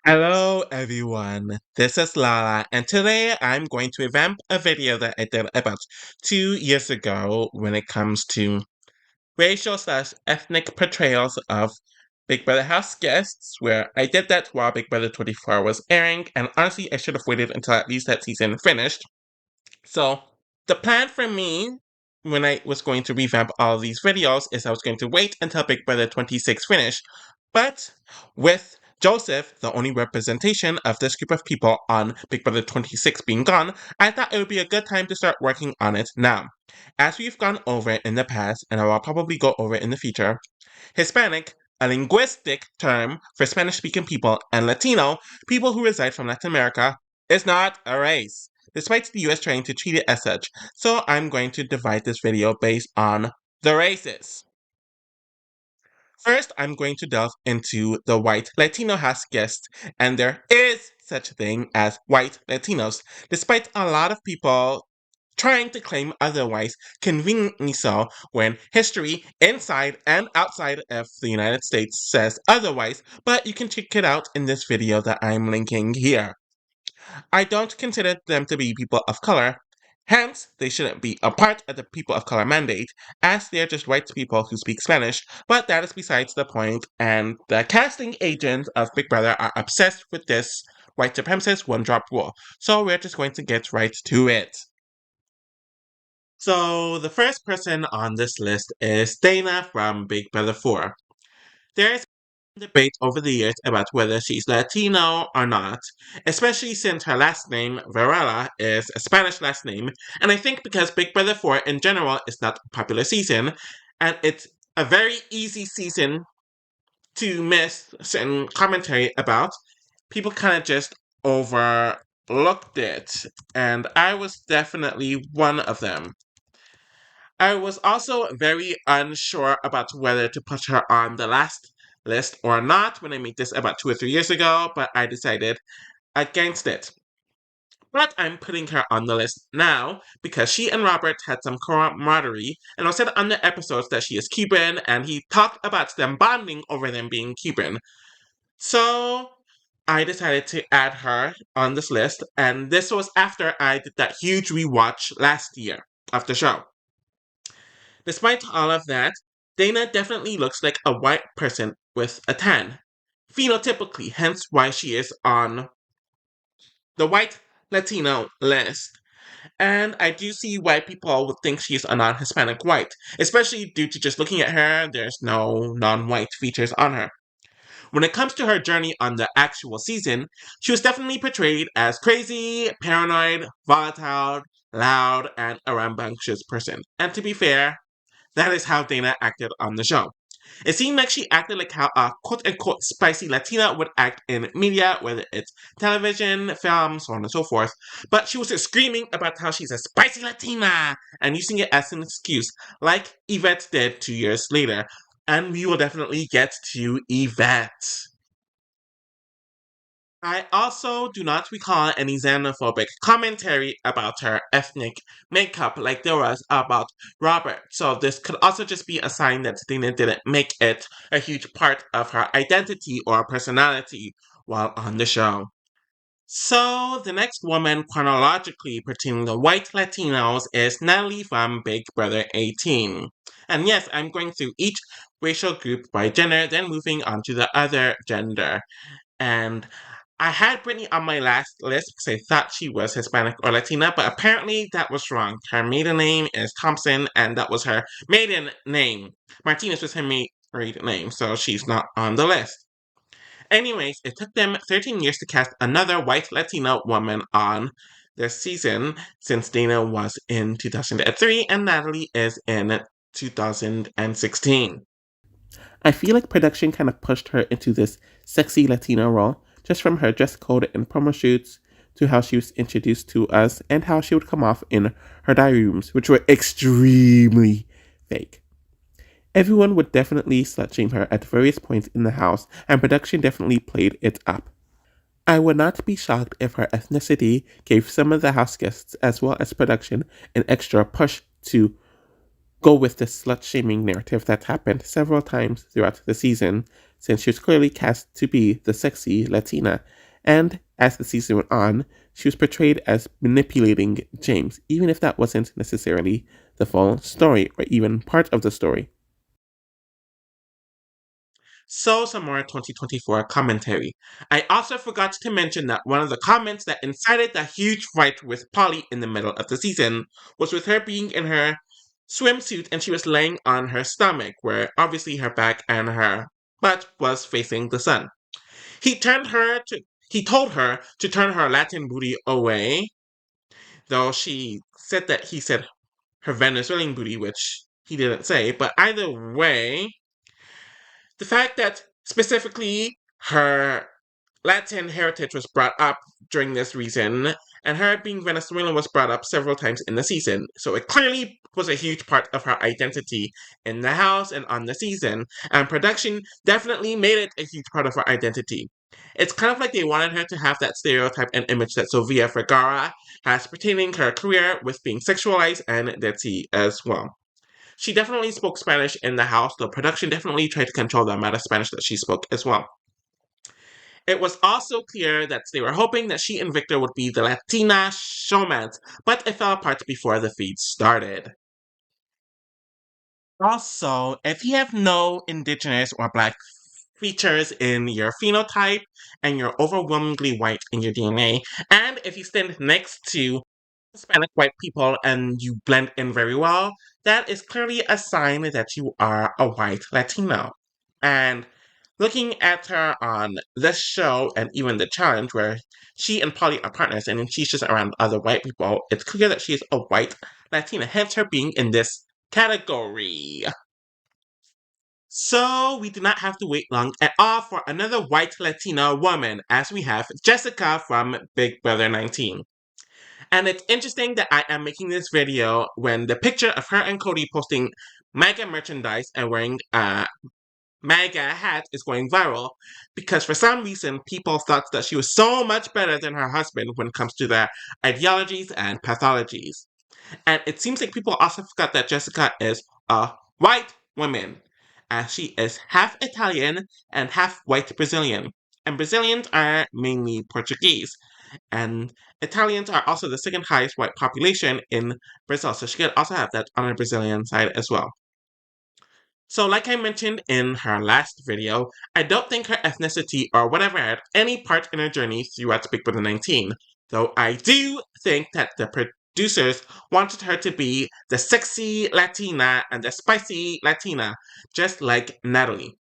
Hello everyone, this is Lala, and today I'm going to revamp a video that I did about 2 years ago when it comes to racial slash ethnic portrayals of Big Brother House guests, where I did that while Big Brother 24 was airing, and honestly I should have waited until at least that season finished. So, the plan for me when I was going to revamp all of these videos is I was going to wait until Big Brother 26 finished, but with Joseph, the only representation of this group of people on Big Brother 26 being gone, I thought it would be a good time to start working on it now. As we've gone over it in the past, and I will probably go over it in the future, Hispanic, a linguistic term for Spanish-speaking people, and Latino, people who reside from Latin America, is not a race, despite the US trying to treat it as such. So I'm going to divide this video based on the races. First, I'm going to delve into the white Latino house guests, and there is such a thing as white Latinos, despite a lot of people trying to claim otherwise, conveniently so, when history inside and outside of the United States says otherwise, but you can check it out in this video that I'm linking here. I don't consider them to be people of color, hence they shouldn't be a part of the people of color mandate, as they're just white people who speak Spanish, but that is besides the point, and the casting agents of Big Brother are obsessed with this white supremacist one-drop rule, so we're just going to get right to it. So, the first person on this list is Dana from Big Brother 4. There's been debate over the years about whether she's Latino or not, especially since her last name, Varela, is a Spanish last name, and I think because Big Brother 4 in general is not a popular season, and it's a very easy season to miss certain commentary about, people kind of just overlooked it, and I was definitely one of them. I was also very unsure about whether to put her on the last list or not when I made this about 2 or 3 years ago, but I decided against it. But I'm putting her on the list now because she and Robert had some camaraderie, and I said on the episodes that she is Cuban, and he talked about them bonding over them being Cuban. So I decided to add her on this list, and this was after I did that huge rewatch last year of the show. Despite all of that, Dana definitely looks like a white person with a tan, phenotypically, hence why she is on the white Latino list. And I do see why people would think she's a non Hispanic white, especially due to just looking at her, there's no non white features on her. When it comes to her journey on the actual season, she was definitely portrayed as crazy, paranoid, volatile, loud, and a rambunctious person. And to be fair, that is how Dana acted on the show. It seemed like she acted like how a quote-unquote spicy Latina would act in media, whether it's television, film, so on and so forth. But she was just screaming about how she's a spicy Latina and using it as an excuse, like Yvette did 2 years later. And we will definitely get to Yvette. I also do not recall any xenophobic commentary about her ethnic makeup like there was about Robert, so this could also just be a sign that Dana didn't make it a huge part of her identity or personality while on the show. So, the next woman chronologically pertaining to white Latinos is Natalie from Big Brother 18. And yes, I'm going through each racial group by gender, then moving on to the other gender. And I had Brittany on my last list because I thought she was Hispanic or Latina, but apparently that was wrong. Her maiden name is Thompson, and that was her maiden name. Martinez was her married name, so she's not on the list. Anyways, it took them 13 years to cast another white Latina woman on this season since Dana was in 2003 and Natalie is in 2016. I feel like production kind of pushed her into this sexy Latina role, just from her dress code and promo shoots to how she was introduced to us and how she would come off in her diary rooms, which were extremely fake. Everyone would definitely slut shame her at various points in the house, and production definitely played it up. I would not be shocked if her ethnicity gave some of the house guests, as well as production, an extra push to go with the slut shaming narrative that happened several times throughout the season, since she was clearly cast to be the sexy Latina. And as the season went on, she was portrayed as manipulating James, even if that wasn't necessarily the full story or even part of the story. So, some more 2024 commentary. I also forgot to mention that one of the comments that incited the huge fight with Polly in the middle of the season was with her being in her swimsuit and she was laying on her stomach, where obviously her back and her butt was facing the sun. He turned her to he told her to turn her Latin booty away, though she said that he said her Venezuelan booty, which he didn't say, but either way, the fact that specifically her Latin heritage was brought up during this reason, and her being Venezuelan was brought up several times in the season. So it clearly was a huge part of her identity in the house and on the season, and production definitely made it a huge part of her identity. It's kind of like they wanted her to have that stereotype and image that Sofia Vergara has pertaining her career with being sexualized and dirty as well. She definitely spoke Spanish in the house. The production definitely tried to control the amount of Spanish that she spoke as well. It was also clear that they were hoping that she and Victor would be the Latina showmans, but it fell apart before the feed started. Also, if you have no indigenous or black features in your phenotype and you're overwhelmingly white in your DNA, and if you stand next to Hispanic white people and you blend in very well, that is clearly a sign that you are a white Latino. And looking at her on this show and even the challenge where she and Polly are partners and then she's just around other white people, it's clear that she is a white Latina, hence her being in this category. So we do not have to wait long at all for another white Latina woman, as we have Jessica from Big Brother 19. And it's interesting that I am making this video when the picture of her and Cody posting MAGA merchandise and wearing a MAGA hat is going viral because for some reason people thought that she was so much better than her husband when it comes to their ideologies and pathologies. And it seems like people also forgot that Jessica is a white woman, as she is half Italian and half white Brazilian. And Brazilians are mainly Portuguese. And Italians are also the second highest white population in Brazil, so she could also have that on the Brazilian side as well. So, like I mentioned in her last video, I don't think her ethnicity or whatever had any part in her journey throughout Big Brother 19, though I do think that the producers wanted her to be the sexy Latina and the spicy Latina, just like Natalie.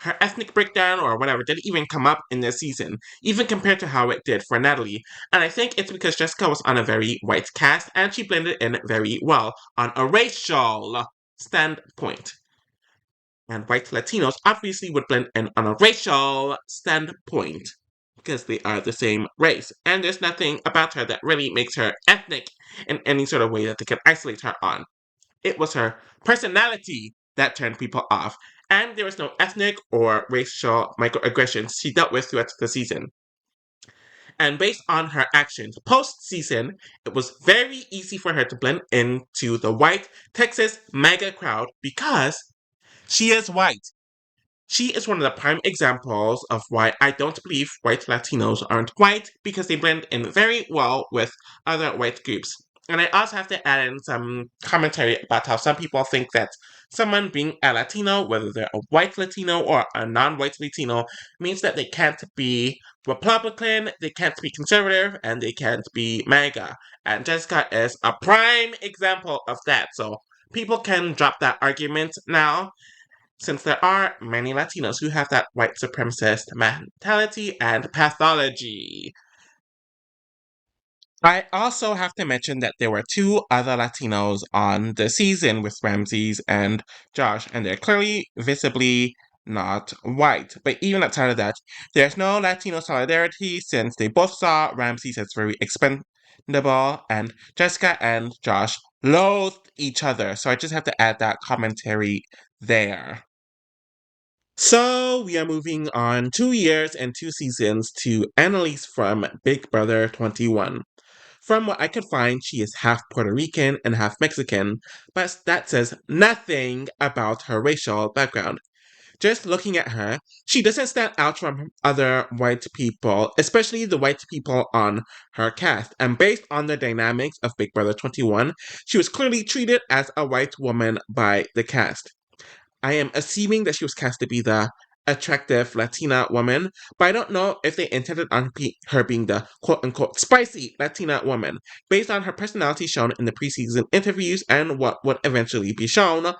Her ethnic breakdown or whatever didn't even come up in this season, even compared to how it did for Natalie. And I think it's because Jessica was on a very white cast and she blended in very well on a racial standpoint. And white Latinos obviously would blend in on a racial standpoint because they are the same race. And there's nothing about her that really makes her ethnic in any sort of way that they can isolate her on. It was her personality that turned people off, and there was no ethnic or racial microaggressions she dealt with throughout the season. And based on her actions post season, it was very easy for her to blend into the white Texas MAGA crowd because she is white. She is one of the prime examples of why I don't believe white Latinos aren't white because they blend in very well with other white groups. And I also have to add in some commentary about how some people think that someone being a Latino, whether they're a white Latino or a non white Latino, means that they can't be Republican, they can't be conservative, and they can't be MAGA. And Jessica is a prime example of that. So people can drop that argument now since there are many Latinos who have that white supremacist mentality and pathology. I also have to mention that there were two other Latinos on the season with Ramses and Josh, and they're clearly visibly not white. But even outside of that, there's no Latino solidarity since they both saw Ramses as very expendable, and Jessica and Josh loathed each other. So I just have to add that commentary there. So we are moving on 2 years and 2 seasons to Annalise from Big Brother 21. From what I could find, she is half Puerto Rican and half Mexican, but that says nothing about her racial background. Just looking at her, she doesn't stand out from other white people, especially the white people on her cast. And based on the dynamics of Big Brother 21, she was clearly treated as a white woman by the cast. I am assuming that she was cast to be the attractive Latina woman, but I don't know if they intended on her being the quote unquote spicy Latina woman, based on her personality shown in the preseason interviews and what would eventually be shown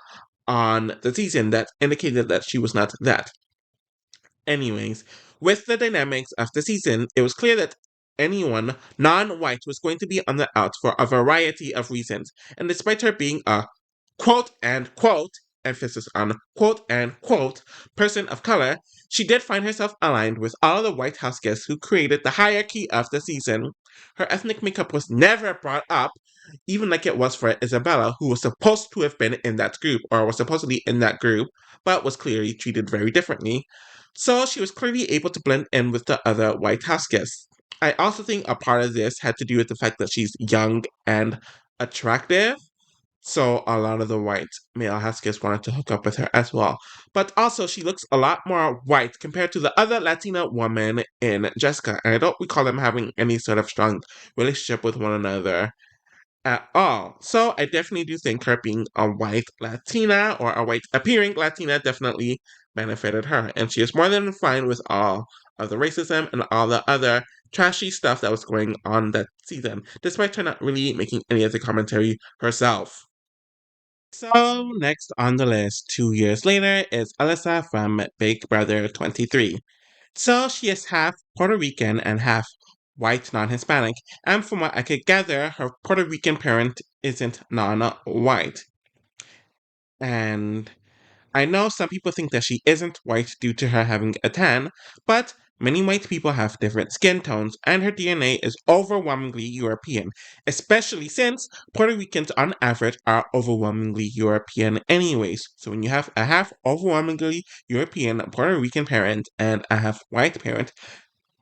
on the season that indicated that she was not that. Anyways, with the dynamics of the season, it was clear that anyone non white was going to be on the out for a variety of reasons, and despite her being a quote and quote, emphasis on quote and quote, person of color, she did find herself aligned with all the White House guests who created the hierarchy of the season. Her ethnic makeup was never brought up, even like it was for Isabella, who was supposed to have been in that group, or was supposedly in that group, but was clearly treated very differently. So she was clearly able to blend in with the other White House guests. I also think a part of this had to do with the fact that she's young and attractive, so a lot of the white male Huskies wanted to hook up with her as well. But also, she looks a lot more white compared to the other Latina woman in Jessica. And I don't recall them having any sort of strong relationship with one another at all. So I definitely do think her being a white Latina or a white appearing Latina definitely benefited her. And she is more than fine with all of the racism and all the other trashy stuff that was going on that season, despite her not really making any of the commentary herself. So, next on the list, 2 years later, is Alyssa from Big Brother 23. So, she is half Puerto Rican and half white non Hispanic, and from what I could gather, her Puerto Rican parent isn't non white. And I know some people think that she isn't white due to her having a tan, but many white people have different skin tones, and her DNA is overwhelmingly European, especially since Puerto Ricans on average are overwhelmingly European anyways. So when you have a half overwhelmingly European Puerto Rican parent and a half white parent,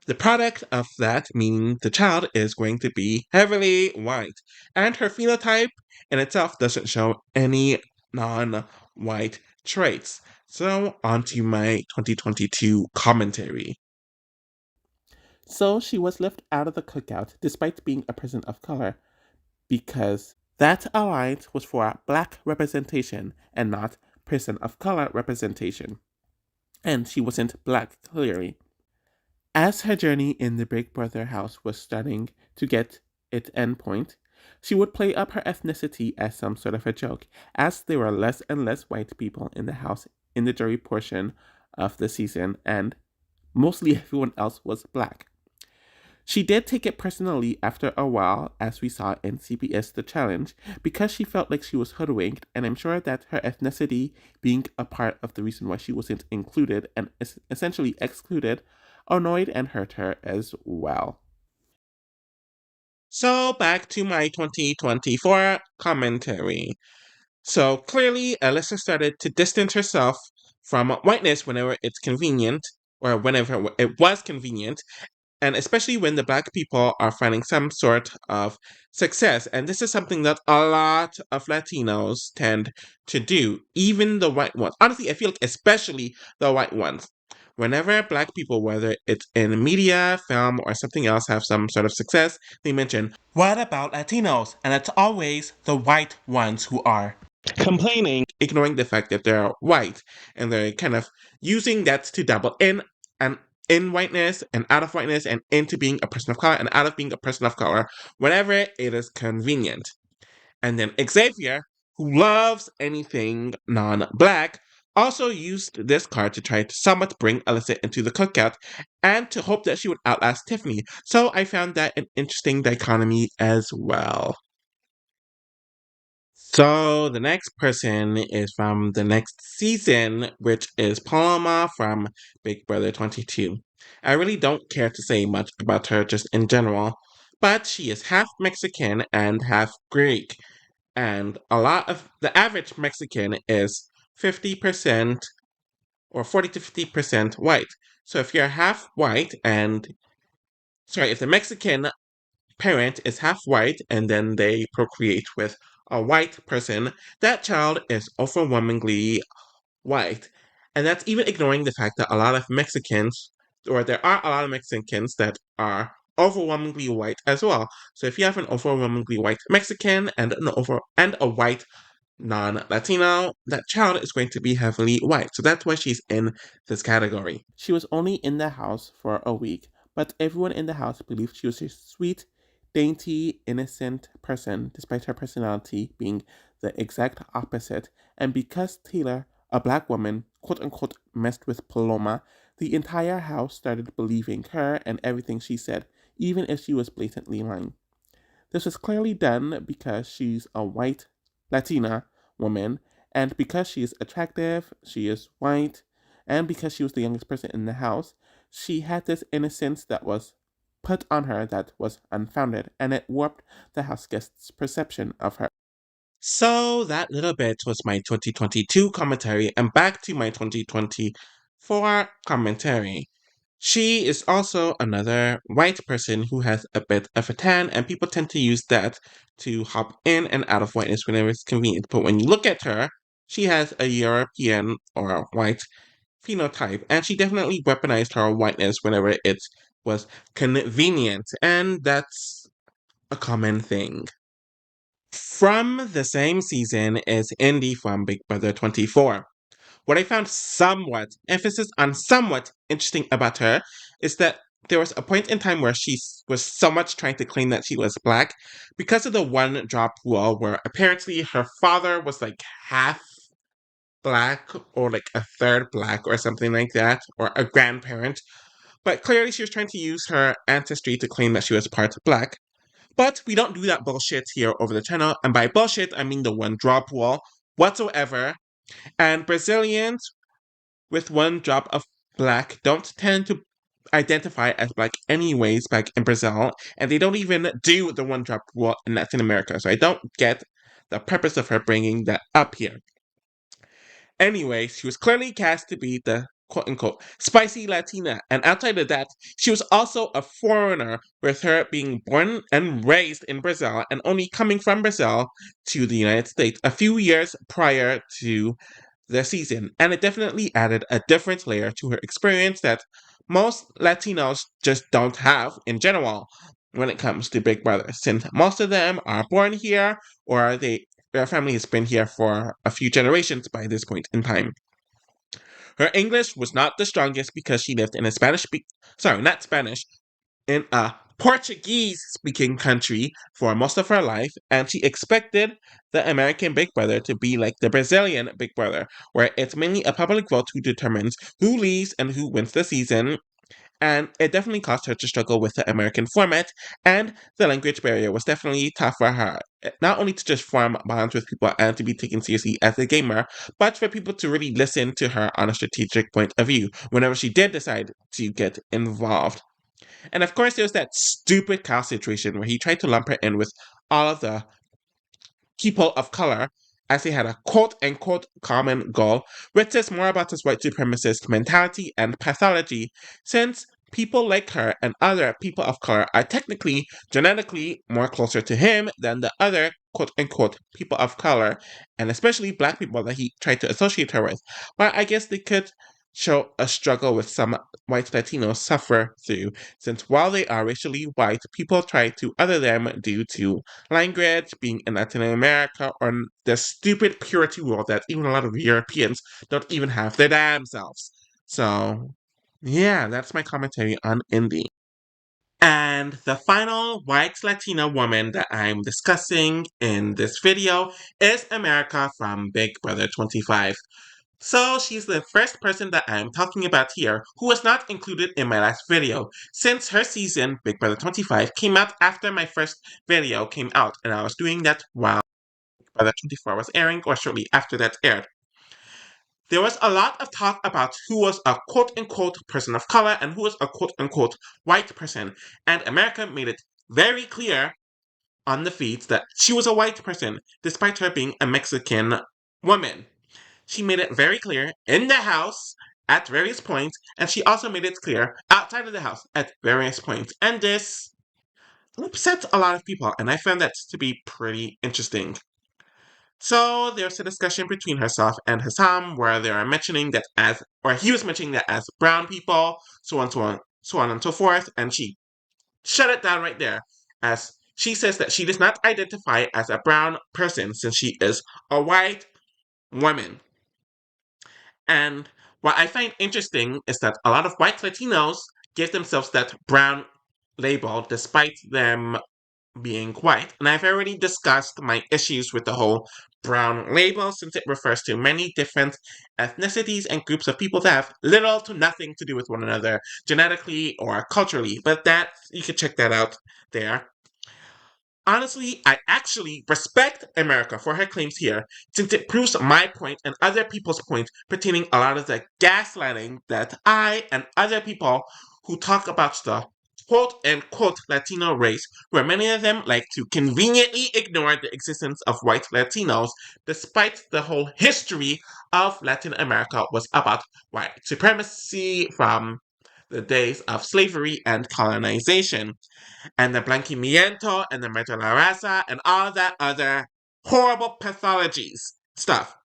the product of that, meaning the child, is going to be heavily white. And her phenotype in itself doesn't show any non white traits. So, on to my 2022 commentary. So she was left out of the cookout despite being a person of color because that alliance was for black representation and not person of color representation. And she wasn't black, clearly. As her journey in the Big Brother house was starting to get its endpoint, she would play up her ethnicity as some sort of a joke, as there were less and less white people in the house in the jury portion of the season, and mostly everyone else was black. She did take it personally after a while, as we saw in CBS The Challenge, because she felt like she was hoodwinked, and I'm sure that her ethnicity being a part of the reason why she wasn't included and essentially excluded annoyed and hurt her as well. So, back to my 2024 commentary. So, clearly, Alyssa started to distance herself from whiteness whenever it's convenient, or whenever it was convenient, and especially when the black people are finding some sort of success. And this is something that a lot of Latinos tend to do, even the white ones. Honestly, I feel like especially the white ones. Whenever black people, whether it's in media, film, or something else, have some sort of success, they mention, what about Latinos? And it's always the white ones who are complaining, ignoring the fact that they're white. And they're kind of using that to double and in whiteness and out of whiteness and into being a person of color and out of being a person of color whenever it is convenient. And then Xavier, who loves anything non black, also used this card to try to somewhat bring Alyssa into the cookout and to hope that she would outlast Tiffany. So I found that an interesting dichotomy as well. So the next person is from the next season, which is Paloma from Big Brother 22. I really don't care to say much about her just in general, but she is half Mexican and half Greek. And a lot of the average Mexican is 50% or 40 to 50% white. So if you're half white and, sorry, if the Mexican parent is half white and then they procreate with a white person, that child is overwhelmingly white. And that's even ignoring the fact that a lot of Mexicans, or there are a lot of Mexicans that are overwhelmingly white as well. So if you have an overwhelmingly white Mexican and a white non-Latino, that child is going to be heavily white. So that's why she's in this category. She was only in the house for a week, but everyone in the house believed she was a sweet, dainty, innocent person, despite her personality being the exact opposite. And because Taylor, a black woman, quote unquote, messed with Paloma, the entire house started believing her and everything she said, even if she was blatantly lying. This was clearly done because she's a white Latina woman, and because she is attractive, she is white, and because she was the youngest person in the house, she had this innocence that was put on her that was unfounded, and it warped the house guests' perception of her. So that little bit was my 2022 commentary, and back to my 2024 commentary. She is also another white person who has a bit of a tan, and people tend to use that to hop in and out of whiteness whenever it's convenient. But when you look at her, she has a European or white phenotype, and she definitely weaponized her whiteness whenever it was convenient, and that's a common thing. From the same season is Indy from Big Brother 24. What I found somewhat, emphasis on somewhat, interesting about her is that there was a point in time where she was so much trying to claim that she was black because of the one drop rule, where apparently her father was like half black or like a third black or something like that, or a grandparent. But clearly she was trying to use her ancestry to claim that she was part black. But we don't do that bullshit here over the channel, and by bullshit I mean the one drop rule whatsoever. And Brazilians with one drop of black don't tend to identify as black anyways back in Brazil, and they don't even do the one drop rule in Latin America, so I don't get the purpose of her bringing that up here. Anyway, she was clearly cast to be the quote unquote spicy Latina, and outside of that, she was also a foreigner, with her being born and raised in Brazil and only coming from Brazil to the United States a few years prior to the season, and it definitely added a different layer to her experience that most Latinos just don't have in general when it comes to Big Brother, since most of them are born here or their family has been here for a few generations by this point in time. Her English was not the strongest because she lived in a not Spanish, in a Portuguese speaking country for most of her life, and she expected the American Big Brother to be like the Brazilian Big Brother, where it's mainly a public vote who determines who leaves and who wins the season. And it definitely caused her to struggle with the American format, and the language barrier was definitely tough for her. Not only to just form bonds with people and to be taken seriously as a gamer, but for people to really listen to her on a strategic point of view whenever she did decide to get involved. And of course, there was that stupid Kyle situation where he tried to lump her in with all of the people of color as they had a quote unquote common goal, which says more about his white supremacist mentality and pathology, since people like her and other people of color are technically genetically more closer to him than the other quote unquote people of color, and especially black people that he tried to associate her with. But I guess they could show a struggle with some white Latinos suffer through, since while they are racially white, people try to other them due to language, being in Latin America, or the stupid purity rule that even a lot of Europeans don't even have their damn selves. So, yeah, that's my commentary on indie. And the final white Latina woman that I'm discussing in this video is America from Big Brother 25. So she's the first person that I'm talking about here who was not included in my last video, since her season, Big Brother 25, came out after my first video came out, and I was doing that while Big Brother 24 was airing or shortly after that aired. There was a lot of talk about who was a quote unquote person of color and who was a quote unquote white person, and America made it very clear on the feeds that she was a white person, despite her being a Mexican woman. She made it very clear in the house at various points, and she also made it clear outside of the house at various points. And this upsets a lot of people, and I found that to be pretty interesting. So there's a discussion between herself and Hassam where they are mentioning that as, or he was mentioning that as brown people, so on and so forth, and she shut it down right there, as she says that she does not identify as a brown person since she is a white woman. And what I find interesting is that a lot of white Latinos give themselves that brown label despite them being white. And I've already discussed my issues with the whole brown label since it refers to many different ethnicities and groups of people that have little to nothing to do with one another, genetically or culturally. But that, you can check that out there. Honestly, I actually respect America for her claims here, since it proves my point and other people's point pertaining a lot of the gaslighting that I and other people who talk about the quote unquote Latino race, where many of them like to conveniently ignore the existence of white Latinos, despite the whole history of Latin America was about white supremacy from the days of slavery and colonization and the blanquimiento and the meta la raza and all that other horrible pathologies stuff.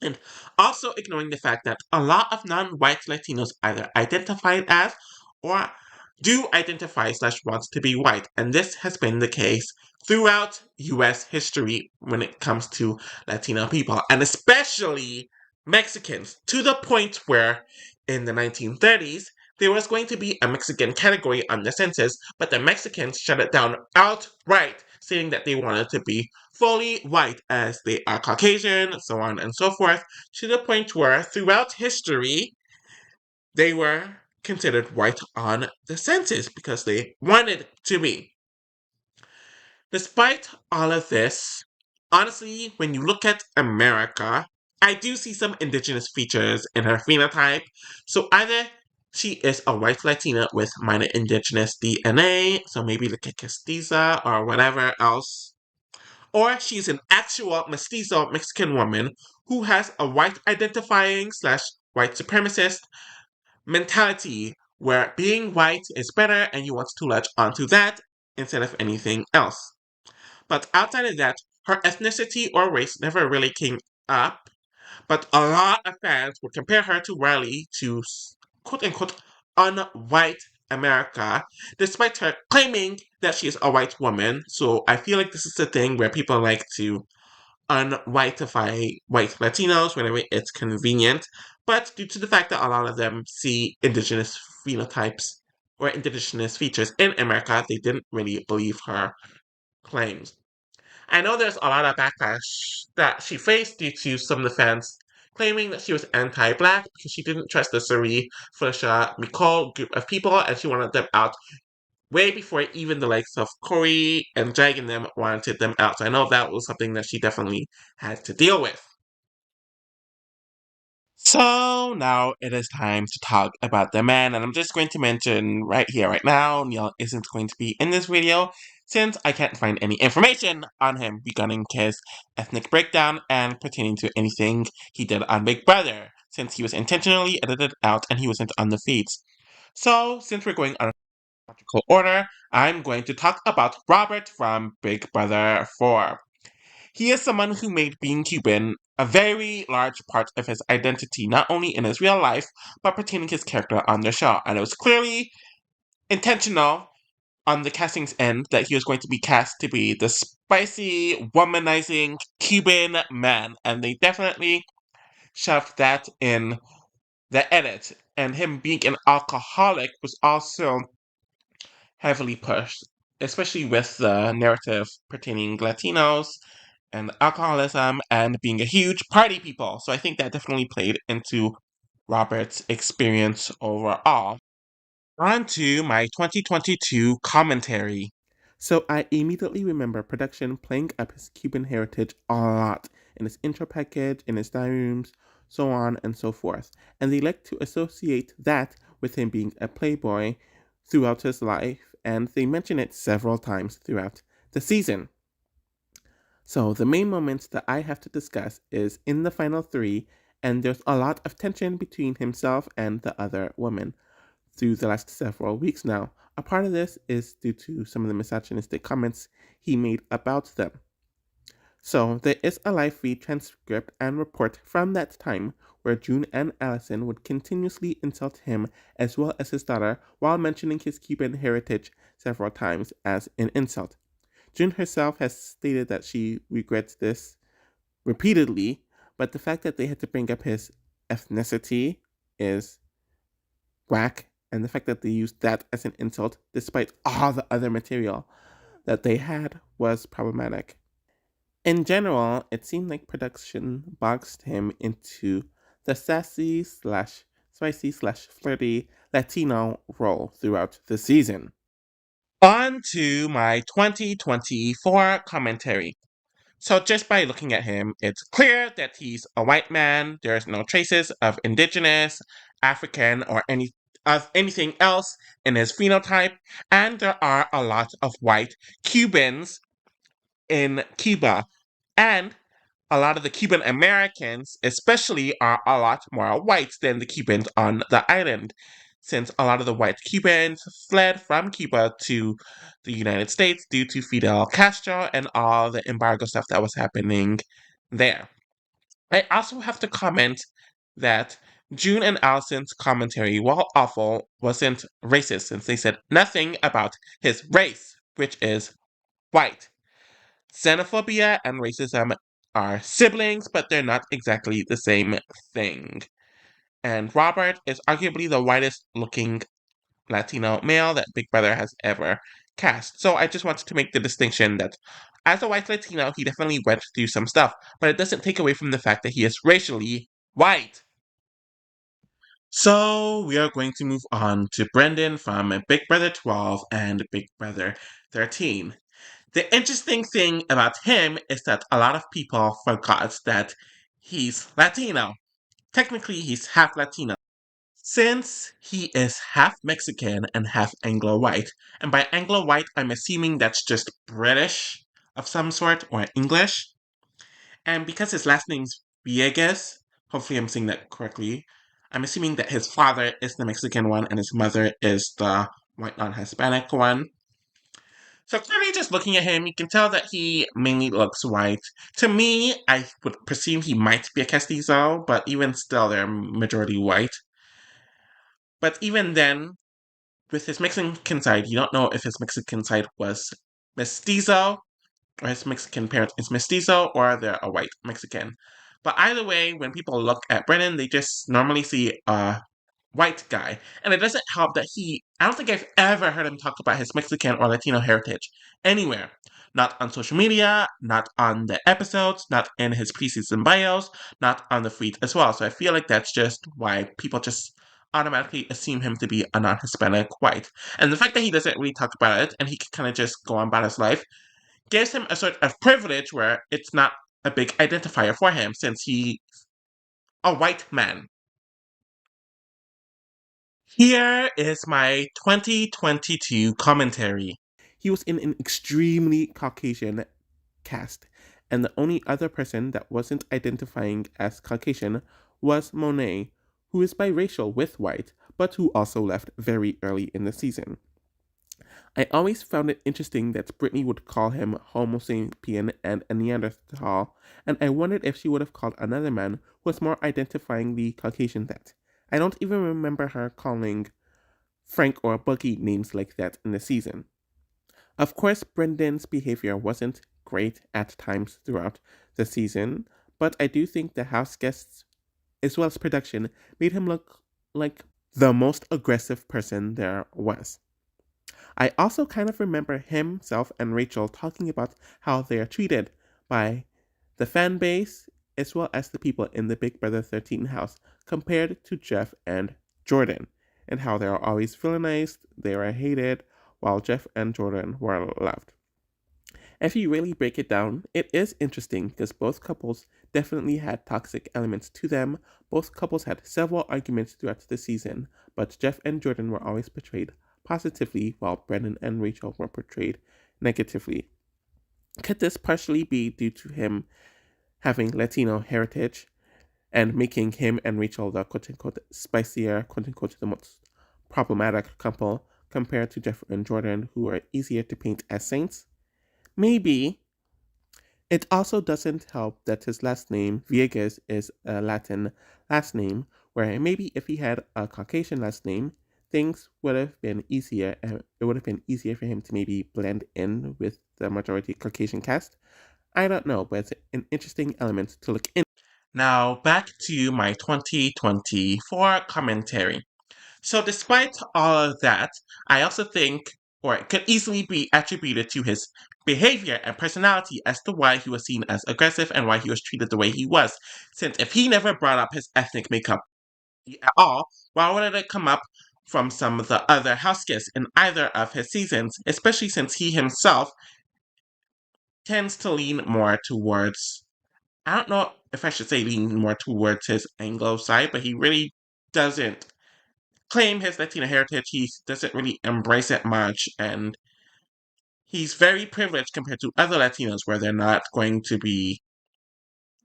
And also ignoring the fact that a lot of non-white Latinos either identify as or do identify slash want to be white. And this has been the case throughout US history when it comes to Latino people, and especially Mexicans, to the point where in the 1930s there was going to be a Mexican category on the census, but the Mexicans shut it down outright, saying that they wanted to be fully white as they are Caucasian, so on and so forth, to the point where throughout history they were considered white on the census because they wanted to be. Despite all of this, honestly, when you look at America, I do see some indigenous features in her phenotype. So either she is a white Latina with minor indigenous DNA, so maybe like a Castiza or whatever else, or she's an actual Mestizo Mexican woman who has a white identifying slash white supremacist mentality where being white is better and you want to latch onto that instead of anything else. But outside of that, her ethnicity or race never really came up, but a lot of fans would compare her to Riley to quote unquote unwhite America, despite her claiming that she is a white woman. So I feel like this is a thing where people like to unwhiteify white Latinos whenever it's convenient, but due to the fact that a lot of them see indigenous phenotypes or indigenous features in America, they didn't really believe her claims. I know there's a lot of backlash that she faced due to some of the fans claiming that she was anti-black because she didn't trust the Suri, Felicia, Nicole group of people and she wanted them out way before even the likes of Corey and Jag and them wanted them out. So I know that was something that she definitely had to deal with. So now it is time to talk about the man, and I'm just going to mention right here, right now, Neil isn't going to be in this video since I can't find any information on him regarding his ethnic breakdown and pertaining to anything he did on Big Brother, since he was intentionally edited out and he wasn't on the feeds. So, since we're going on alphabetical order, I'm going to talk about Robert from Big Brother 4. He is someone who made being Cuban a very large part of his identity, not only in his real life, but pertaining his character on the show. And it was clearly intentional on the casting's end that he was going to be cast to be the spicy, womanizing Cuban man. And they definitely shoved that in the edit. And him being an alcoholic was also heavily pushed, especially with the narrative pertaining Latinos and alcoholism and being a huge party people. So I think that definitely played into Robert's experience overall. On to my 2022 commentary. So I immediately remember production playing up his Cuban heritage a lot in his intro package, in his diary rooms, so on and so forth. And they like to associate that with him being a playboy throughout his life, and they mention it several times throughout the season. So the main moments that I have to discuss is in the final three, and there's a lot of tension between himself and the other woman through the last several weeks now. A part of this is due to some of the misogynistic comments he made about them. So there is a live feed transcript and report from that time where June and Allison would continuously insult him as well as his daughter while mentioning his Cuban heritage several times as an insult. June herself has stated that she regrets this repeatedly, but the fact that they had to bring up his ethnicity is whack, and the fact that they used that as an insult despite all the other material that they had was problematic. In general, it seemed like production boxed him into the sassy slash spicy slash flirty Latino role throughout the season. On to my 2024 commentary. So, just by looking at him, it's clear that he's a white man. There's no traces of indigenous, African, or anything else in his phenotype. And there are a lot of white Cubans in Cuba. And a lot of the Cuban Americans, especially, are a lot more white than the Cubans on the island, since a lot of the white Cubans fled from Cuba to the United States due to Fidel Castro and all the embargo stuff that was happening there. I also have to comment that June and Allison's commentary, while awful, wasn't racist, since they said nothing about his race, which is white. Xenophobia and racism are siblings, but they're not exactly the same thing. And Robert is arguably the whitest looking Latino male that Big Brother has ever cast. So I just wanted to make the distinction that as a white Latino, he definitely went through some stuff, but it doesn't take away from the fact that he is racially white. So we are going to move on to Brendan from Big Brother 12 and Big Brother 13. The interesting thing about him is that a lot of people forgot that he's Latino. Technically, he's half Latino. Since he is half Mexican and half Anglo white, and by Anglo white, I'm assuming that's just British of some sort or English. And because his last name's Villegas, hopefully I'm saying that correctly, I'm assuming that his father is the Mexican one and his mother is the white non Hispanic one. So clearly, just looking at him, you can tell that he mainly looks white. To me, I would presume he might be a Castizo, but even still, they're majority white. But even then, with his Mexican side, you don't know if his Mexican side was Mestizo, or his Mexican parent is Mestizo, or they're a white Mexican. But either way, when people look at Brennan, they just normally see a white guy. And it doesn't help that I don't think I've ever heard him talk about his Mexican or Latino heritage anywhere. Not on social media, not on the episodes, not in his preseason bios, not on the feed as well. So I feel like that's just why people just automatically assume him to be a non Hispanic white. And the fact that he doesn't really talk about it and he can kind of just go on about his life gives him a sort of privilege where it's not a big identifier for him since he's a white man. Here is my 2022 commentary. He was in an extremely Caucasian cast, and the only other person that wasn't identifying as Caucasian was Monet, who is biracial with white, but who also left very early in the season. I always found it interesting that Brittany would call him Homo sapien and a Neanderthal, and I wondered if she would have called another man who was more identifyingly Caucasian that. I don't even remember her calling Frank or Buggy names like that in the season. Of course, Brendan's behavior wasn't great at times throughout the season, but I do think the house guests, as well as production, made him look like the most aggressive person there was. I also kind of remember himself and Rachel talking about how they are treated by the fan base as well as the people in the Big Brother 13 house compared to Jeff and Jordan, and how they are always villainized, they are hated, while Jeff and Jordan were loved. If you really break it down, it is interesting because both couples definitely had toxic elements to them. Both couples had several arguments throughout the season, but Jeff and Jordan were always portrayed positively while Brendan and Rachel were portrayed negatively. Could this partially be due to him having Latino heritage and making him and Rachel the quote unquote spicier, quote unquote, the most problematic couple compared to Jeff and Jordan, who are easier to paint as saints? Maybe. It also doesn't help that his last name, Viegas, is a Latin last name, where maybe if he had a Caucasian last name, things would have been easier. And it would have been easier for him to maybe blend in with the majority Caucasian cast. I don't know, but it's an interesting element to look into. Now, back to my 2024 commentary. So, despite all of that, I also think, or it could easily be attributed to his behavior and personality as to why he was seen as aggressive and why he was treated the way he was. Since if he never brought up his ethnic makeup at all, why would it come up from some of the other house guests in either of his seasons, especially since he himself tends to lean more towards, I don't know if I should say lean more towards his Anglo side, but he really doesn't claim his Latino heritage. He doesn't really embrace it much, and he's very privileged compared to other Latinos where they're not going to be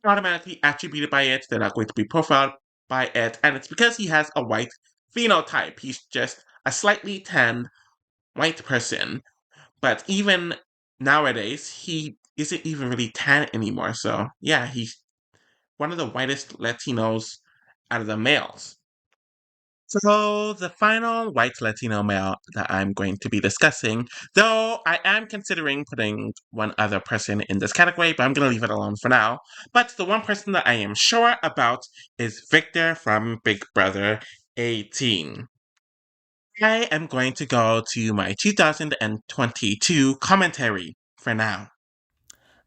automatically attributed by it, they're not going to be profiled by it, and it's because he has a white phenotype. He's just a slightly tanned white person, but even nowadays, he isn't even really tan anymore, so yeah, he's one of the whitest Latinos out of the males. So, the final white Latino male that I'm going to be discussing, though I am considering putting one other person in this category, but I'm going to leave it alone for now. But the one person that I am sure about is Victor from Big Brother 18. I am going to go to my 2022 commentary for now.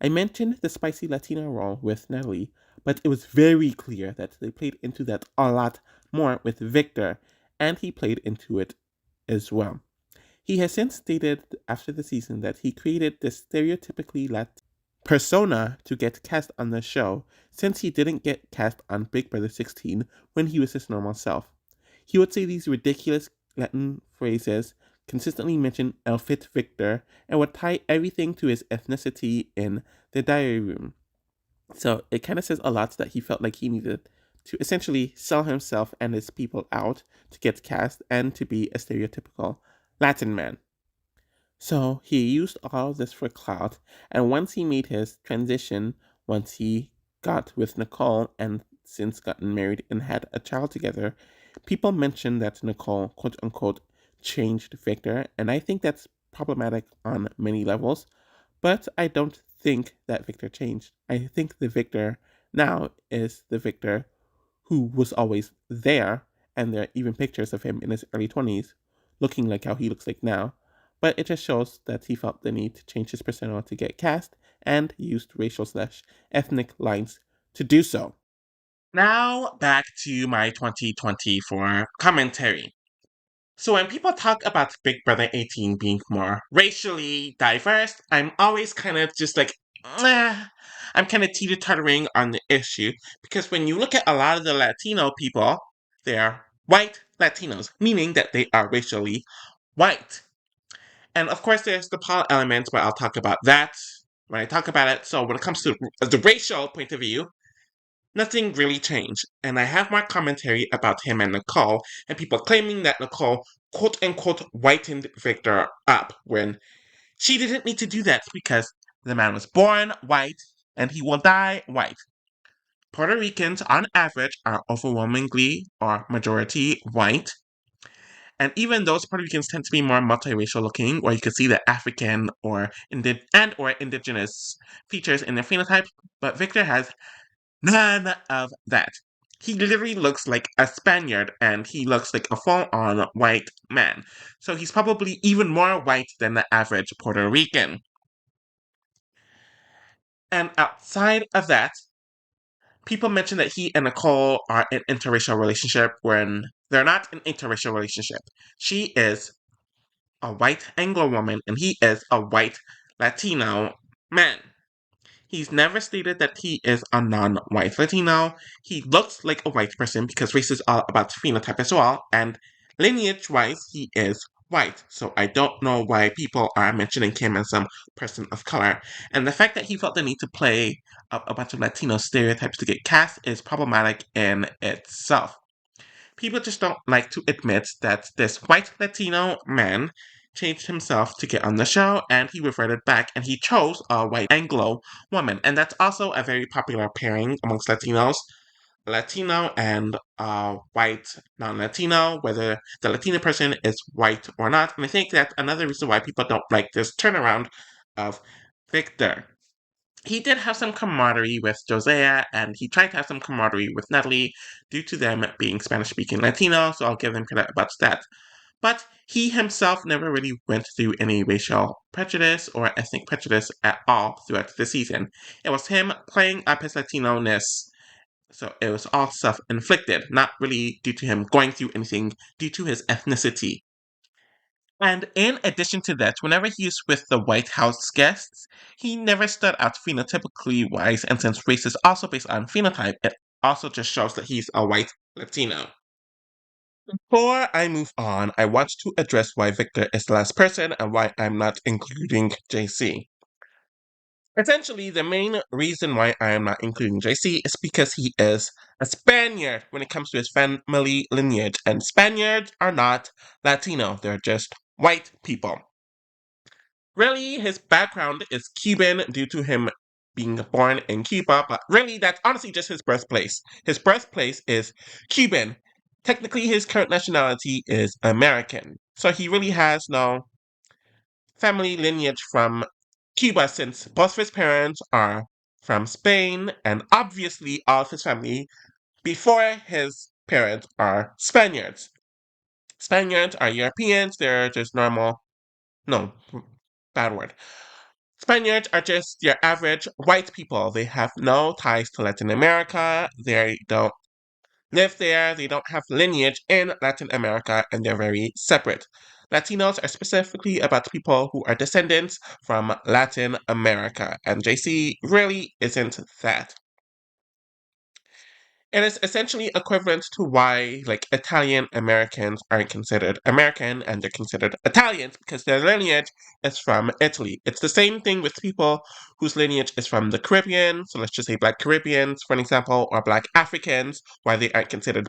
I mentioned the spicy Latina role with Natalie, but it was very clear that they played into that a lot more with Victor, and he played into it as well. He has since stated after the season that he created this stereotypically Latin persona to get cast on the show since he didn't get cast on Big Brother 16 when he was his normal self. He would say these ridiculous Latin phrases, consistently mention El Fit Victor, and would tie everything to his ethnicity in the diary room. So it kind of says a lot that he felt like he needed to essentially sell himself and his people out to get cast and to be a stereotypical Latin man. So he used all of this for clout, and once he made his transition, once he got with Nicole and since gotten married and had a child together, people mentioned that Nicole, quote unquote, changed Victor, and I think that's problematic on many levels, but I don't think that Victor changed. I think the Victor now is the Victor who was always there, and there are even pictures of him in his early 20s looking like how he looks like now. But it just shows that he felt the need to change his persona to get cast and used racial/ethnic lines to do so. Now, back to my 2024 commentary. So when people talk about Big Brother 18 being more racially diverse, I'm always kind of just like, I'm kind of teeter-tottering on the issue because when you look at a lot of the Latino people, they're white Latinos, meaning that they are racially white. And of course, there's the Paul element, but I'll talk about that when I talk about it. So when it comes to the racial point of view, nothing really changed, and I have more commentary about him and Nicole, and people claiming that Nicole quote unquote whitened Victor up when she didn't need to do that because the man was born white and he will die white. Puerto Ricans, on average, are overwhelmingly or majority white, and even those Puerto Ricans tend to be more multiracial looking, where you can see the African or indigenous features in their phenotype. But Victor has none of that. He literally looks like a Spaniard and he looks like a full on white man. So he's probably even more white than the average Puerto Rican. And outside of that, people mention that he and Nicole are in an interracial relationship when they're not an interracial relationship. She is a white Anglo woman and he is a white Latino man. He's never stated that he is a non-white Latino. He looks like a white person because race is all about phenotype as well, and lineage-wise, he is white. So I don't know why people are mentioning him as some person of color. And the fact that he felt the need to play a bunch of Latino stereotypes to get cast is problematic in itself. People just don't like to admit that this white Latino man changed himself to get on the show, and he reverted back and he chose a white Anglo woman. And that's also a very popular pairing amongst Latinos. Latino and white non-Latino, whether the Latina person is white or not. And I think that's another reason why people don't like this turnaround of Victor. He did have some camaraderie with Josiah, and he tried to have some camaraderie with Natalie due to them being Spanish speaking Latino, so I'll give him credit about that. But he himself never really went through any racial prejudice or ethnic prejudice at all throughout the season. It was him playing up his Latino ness, so it was all self inflicted, not really due to him going through anything due to his ethnicity. And in addition to that, whenever he's with the White House guests, he never stood out phenotypically wise, and since race is also based on phenotype, it also just shows that he's a white Latino. Before I move on, I want to address why Victor is the last person and why I'm not including JC. Essentially, the main reason why I am not including JC is because he is a Spaniard when it comes to his family lineage, and Spaniards are not Latino, they're just white people. Really, his background is Cuban due to him being born in Cuba, but really, that's honestly just his birthplace. His birthplace is Cuban. Technically, his current nationality is American. So he really has no family lineage from Cuba since both of his parents are from Spain, and obviously, all of his family before his parents are Spaniards. Spaniards are Europeans, they're just normal. No, bad word. Spaniards are just your average white people. They have no ties to Latin America. They don't live there. They don't have lineage in Latin America, and they're very separate. Latinos are specifically about people who are descendants from Latin America, and JC really isn't that. It is essentially equivalent to why, like, Italian Americans aren't considered American and they're considered Italians because their lineage is from Italy. It's the same thing with people whose lineage is from the Caribbean, so let's just say Black Caribbeans, for an example, or Black Africans, why they aren't considered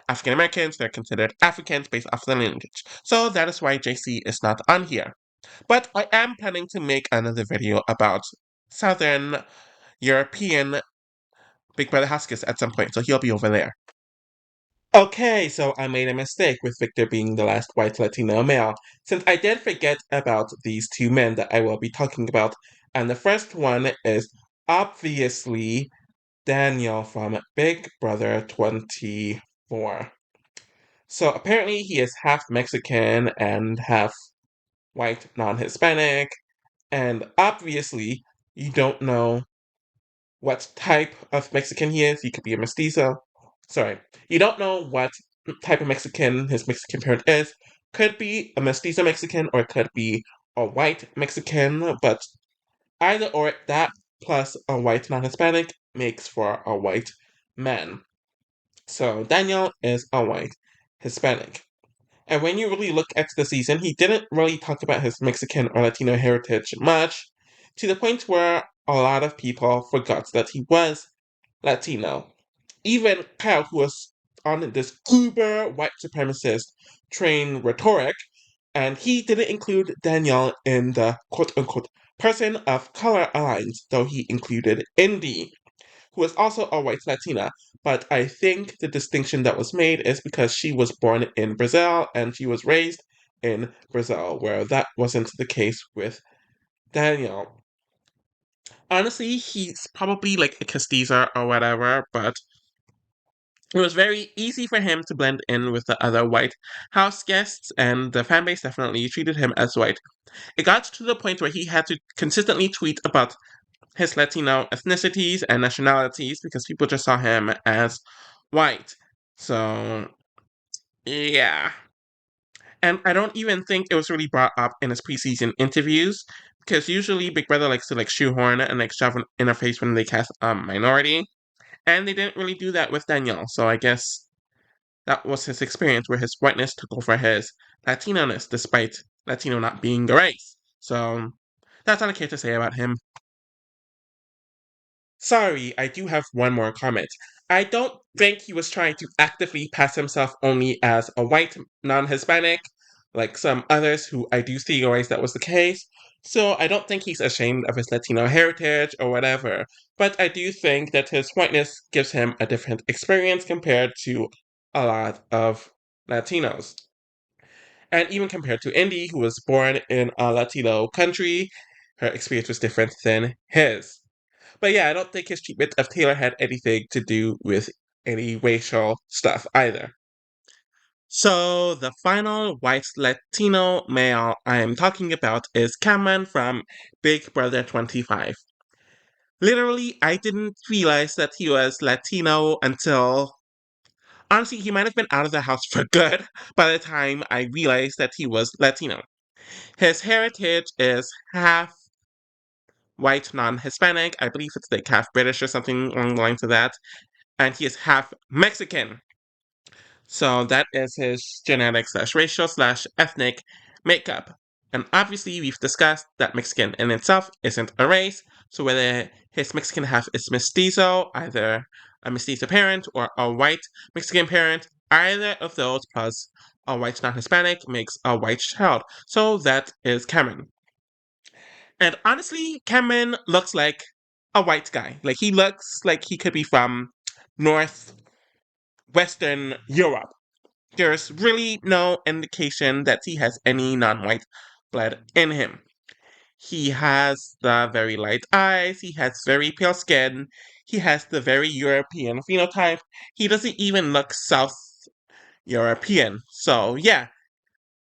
African Americans, they're considered Africans based off their lineage. So that is why JC is not on here. But I am planning to make another video about Southern European Big Brother Houseguests at some point, so he'll be over there. Okay, so I made a mistake with Victor being the last white Latino male, since I did forget about these two men that I will be talking about, and the first one is obviously Daniel from Big Brother 24. So apparently he is half Mexican and half white non-Hispanic, and obviously you don't know what type of Mexican he is. He could be a mestizo. Sorry. You don't know what type of Mexican his Mexican parent is. Could be a mestizo Mexican or it could be a white Mexican, but either or, that plus a white non Hispanic makes for a white man. So Daniel is a white Hispanic. And when you really look at the season, he didn't really talk about his Mexican or Latino heritage much, to the point where a lot of people forgot that he was Latino. Even Kyle, who was on this uber white supremacist train rhetoric, and he didn't include Danielle in the quote unquote person of color alliance, though he included Indy, who is also a white Latina. But I think the distinction that was made is because she was born in Brazil and she was raised in Brazil, where that wasn't the case with Daniel. Honestly, he's probably like a castiza or whatever, but it was very easy for him to blend in with the other white house guests, and the fanbase definitely treated him as white. It got to the point where he had to consistently tweet about his Latino ethnicities and nationalities because people just saw him as white. So, yeah. And I don't even think it was really brought up in his preseason interviews because usually Big Brother likes to like shoehorn and like shove an interface when they cast a minority. And they didn't really do that with Danielle. So I guess that was his experience where his whiteness took over his Latino-ness despite Latino not being a race. So that's all I care to say about him. Sorry, I do have one more comment. I don't think he was trying to actively pass himself only as a white, non Hispanic. like some others who I do theorize that was the case. So I don't think he's ashamed of his Latino heritage or whatever, but I do think that his whiteness gives him a different experience compared to a lot of Latinos. And even compared to Indy, who was born in a Latino country, her experience was different than his. But yeah, I don't think his treatment of Taylor had anything to do with any racial stuff either. So, the final white Latino male I am talking about is Cameron from Big Brother 25. Literally, I didn't realize that he was Latino until. Honestly, he might have been out of the house for good by the time I realized that he was Latino. His heritage is half white, non Hispanic. I believe it's like half British or something along the lines of that. And he is half Mexican. So that is his genetic slash racial slash ethnic makeup. And obviously, we've discussed that Mexican in itself isn't a race. So whether his Mexican half is mestizo, either a mestizo parent or a white Mexican parent, either of those plus a white non Hispanic makes a white child. So that is Cameron. And honestly, Cameron looks like a white guy. Like he looks like he could be from northwestern Europe. There's really no indication that he has any non white blood in him. He has the very light eyes, he has very pale skin, he has the very European phenotype. He doesn't even look South European. So, yeah,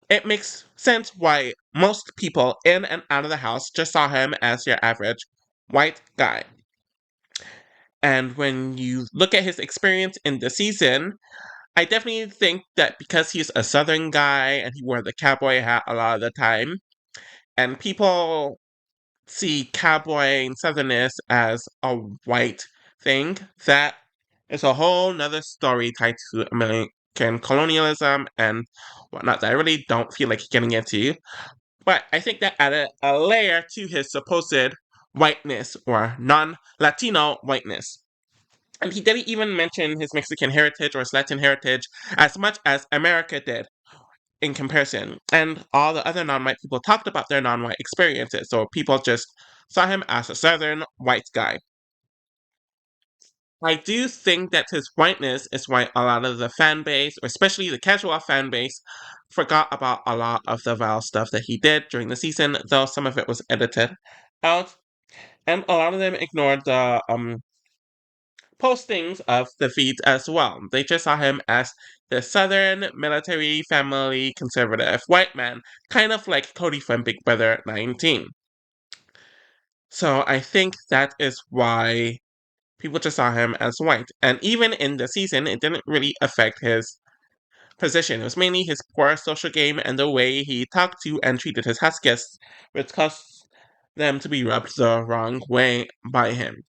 it makes sense why most people in and out of the house just saw him as your average white guy. And when you look at his experience in the season, I definitely think that because he's a southern guy and he wore the cowboy hat a lot of the time, and people see cowboy and southernness as a white thing, that is a whole nother story tied to American colonialism and whatnot that I really don't feel like getting into. But I think that added a layer to his supposed whiteness or non Latino whiteness. And he didn't even mention his Mexican heritage or his Latin heritage as much as America did in comparison. And all the other non white people talked about their non white experiences, so people just saw him as a southern white guy. I do think that his whiteness is why a lot of the fan base, or especially the casual fan base, forgot about a lot of the vile stuff that he did during the season, though some of it was edited out. And a lot of them ignored the postings of the feeds as well. They just saw him as the Southern military family conservative white man, kind of like Cody from Big Brother 19. So I think that is why people just saw him as white. And even in the season, it didn't really affect his position. It was mainly his poor social game and the way he talked to and treated his house guests, which caused them to be rubbed the wrong way by him.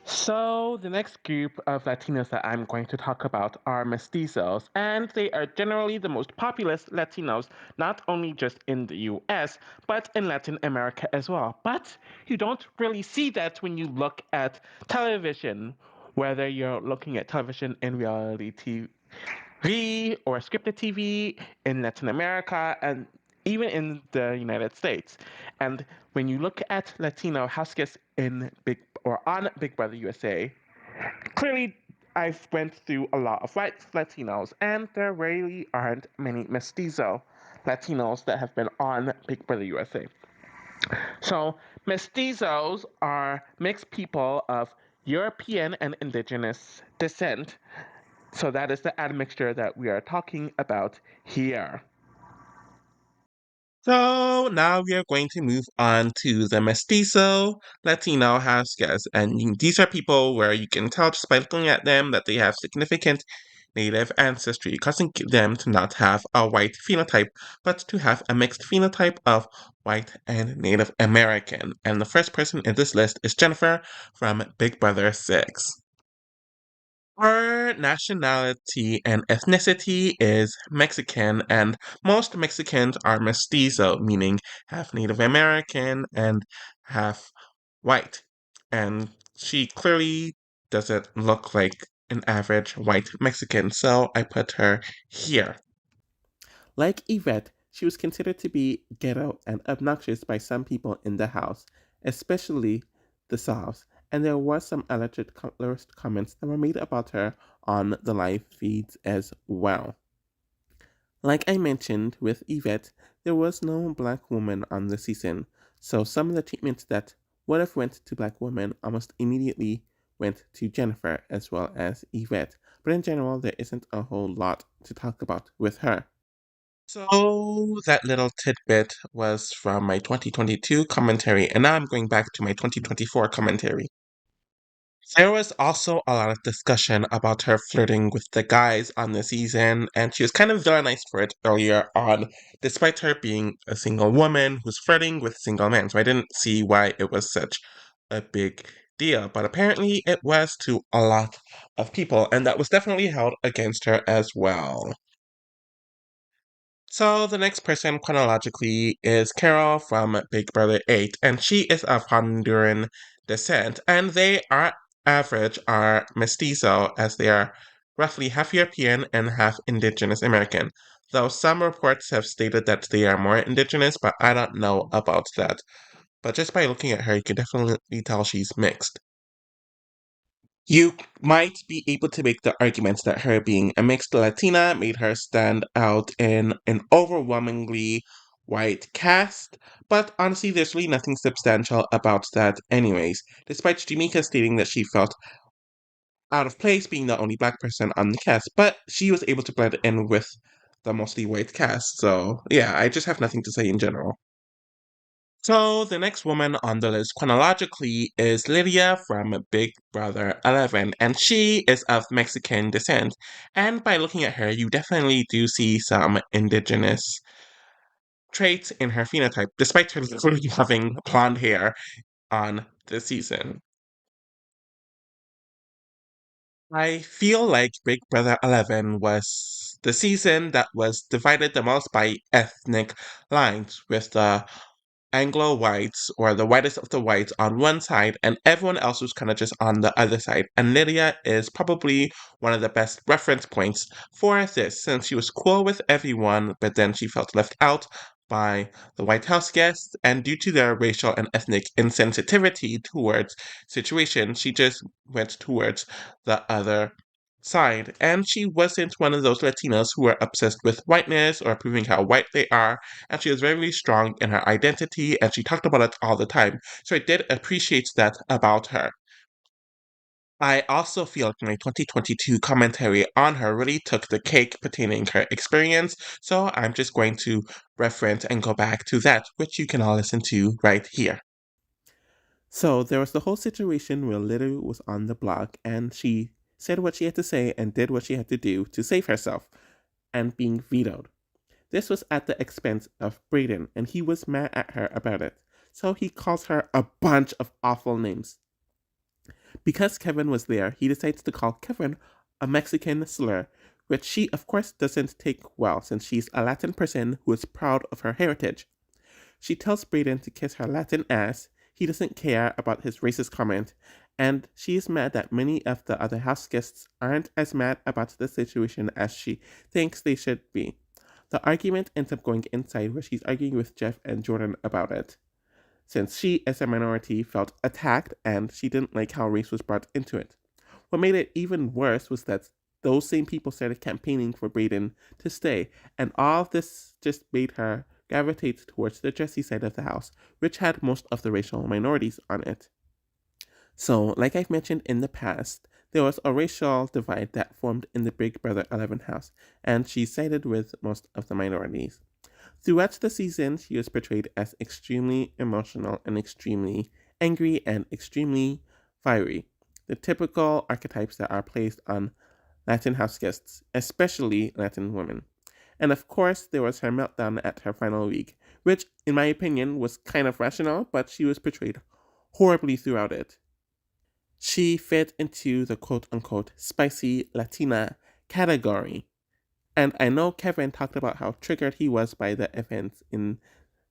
So, the next group of Latinos that I'm going to talk about are mestizos, and they are generally the most populous Latinos, not only just in the US, but in Latin America as well. But you don't really see that when you look at television, whether you're looking at television in reality TV or scripted TV in Latin America and even in the United States. And when you look at Latino house guests in Big or on Big Brother USA, clearly I've went through a lot of white Latinos, and there really aren't many mestizo Latinos that have been on Big Brother USA. So mestizos are mixed people of European and indigenous descent. So that is the admixture that we are talking about here. So now we are going to move on to the Mestizo Latino house guests. And these are people where you can tell just by looking at them that they have significant Native ancestry, causing them to not have a white phenotype, but to have a mixed phenotype of white and Native American. And the first person in this list is Jennifer from Big Brother 6. Her nationality and ethnicity is Mexican, and most Mexicans are mestizo, meaning half Native American and half white. And she clearly doesn't look like an average white Mexican, so I put her here. Like Yvette, she was considered to be ghetto and obnoxious by some people in the house, especially the Sovs, and there were some alleged colorist comments that were made about her on the live feeds as well. Like I mentioned with Yvette, there was no black woman on the season, so some of the treatments that would have went to black women almost immediately went to Jennifer as well as Yvette. But in general, there isn't a whole lot to talk about with her. So that little tidbit was from my 2022 commentary, and now I'm going back to my 2024 commentary. There was also a lot of discussion about her flirting with the guys on the season, and she was kind of villainized for it earlier on, despite her being a single woman who's flirting with single men. So I didn't see why it was such a big deal, but apparently it was to a lot of people, and that was definitely held against her as well. So the next person chronologically is Carol from Big Brother 8, and she is of Honduran descent, and they are average are mestizo, as they are roughly half European and half Indigenous American. Though some reports have stated that they are more Indigenous, but I don't know about that. But just by looking at her, you can definitely tell she's mixed. You might be able to make the arguments that her being a mixed Latina made her stand out in an overwhelmingly white cast, but honestly, there's really nothing substantial about that, anyways, despite Jamaica stating that she felt out of place being the only black person on the cast, but she was able to blend in with the mostly white cast, so yeah, I just have nothing to say in general. So the next woman on the list chronologically is Lydia from Big Brother 11, and she is of Mexican descent. And by looking at her, you definitely do see some indigenous traits in her phenotype, despite her literally having blonde hair on the season. I feel like Big Brother 11 was the season that was divided the most by ethnic lines, with the Anglo whites or the whitest of the whites on one side, and everyone else was kind of just on the other side. And Lydia is probably one of the best reference points for this, since she was cool with everyone, but then she felt left out by the White House guests, and due to their racial and ethnic insensitivity towards situations, she just went towards the other side. And she wasn't one of those Latinos who are obsessed with whiteness or proving how white they are, and she was very strong in her identity, and she talked about it all the time. So I did appreciate that about her. I also feel like my 2022 commentary on her really took the cake pertaining her experience, so I'm just going to reference and go back to that, which you can all listen to right here. So there was the whole situation where Lydia was on the block and she said what she had to say and did what she had to do to save herself and being vetoed. This was at the expense of Brayden, and he was mad at her about it. So he calls her a bunch of awful names. Because Kevin was there, he decides to call Kevin a Mexican slur, which she, of course, doesn't take well since she's a Latin person who is proud of her heritage. She tells Brayden to kiss her Latin ass. He doesn't care about his racist comment, and she is mad that many of the other house guests aren't as mad about the situation as she thinks they should be. The argument ends up going inside where she's arguing with Jeff and Jordan about it, since she, as a minority, felt attacked and she didn't like how race was brought into it. What made it even worse was that those same people started campaigning for Brayden to stay, and all of this just made her gravitate towards the Jesse side of the house, which had most of the racial minorities on it. So, like I've mentioned in the past, there was a racial divide that formed in the Big Brother 11 house, and she sided with most of the minorities. Throughout the season, she was portrayed as extremely emotional and extremely angry and extremely fiery, the typical archetypes that are placed on Latin house guests, especially Latin women. And of course, there was her meltdown at her final week, which, in my opinion, was kind of rational, but she was portrayed horribly throughout it. She fit into the quote unquote spicy Latina category. And I know Kevin talked about how triggered he was by the events in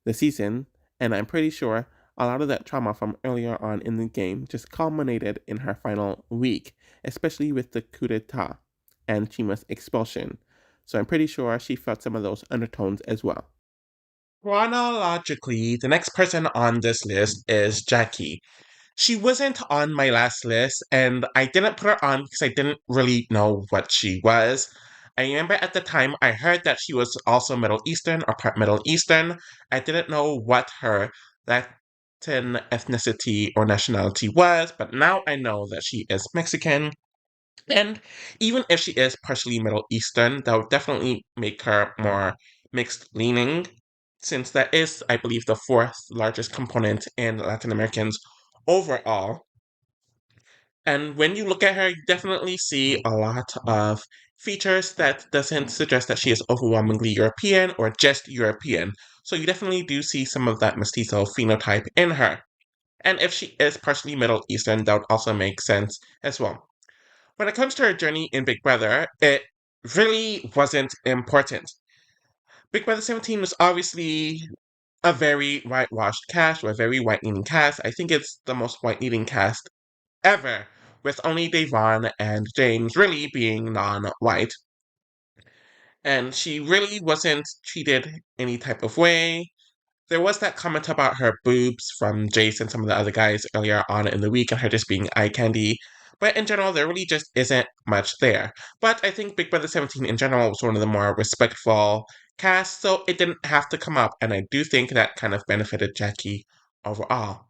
the season, and I'm pretty sure A lot of that trauma from earlier on in the game just culminated in her final week, especially with the coup d'etat and Chima's expulsion. So I'm pretty sure she felt some of those undertones as well. Chronologically, the next person on this list is Jackie. She wasn't on my last list, and I didn't put her on because I didn't really know what she was. I remember at the time I heard that she was also Middle Eastern or part Middle Eastern. I didn't know what her Latin ethnicity or nationality was, but now I know that she is Mexican. And even if she is partially Middle Eastern, that would definitely make her more mixed leaning, since that is, I believe, the fourth largest component in Latin Americans overall. And when you look at her, you definitely see a lot of features that doesn't suggest that she is overwhelmingly European or just European. So you definitely do see some of that mestizo phenotype in her. And if she is partially Middle Eastern, that would also make sense as well. When it comes to her journey in Big Brother, it really wasn't important. Big Brother 17 was obviously a very whitewashed cast, or a very white-leaning cast. I think it's the most white-leaning cast ever, with only Devon and James really being non-white. And she really wasn't treated any type of way. There was that comment about her boobs from Jace and some of the other guys earlier on in the week and her just being eye candy. But in general, there really just isn't much there. But I think Big Brother 17 in general was one of the more respectful casts, so it didn't have to come up, and I do think that kind of benefited Jackie overall.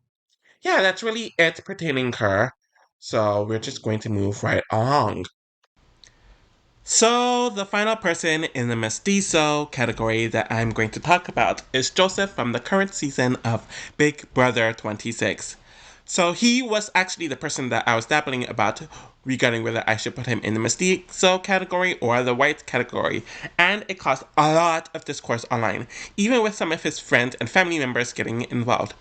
Yeah, that's really it pertaining her. So we're just going to move right along. So, the final person in the Mestizo category that I'm going to talk about is Joseph from the current season of Big Brother 26. So, he was actually the person that I was dabbling about regarding whether I should put him in the Mestizo category or the white category, and it caused a lot of discourse online, even with some of his friends and family members getting involved.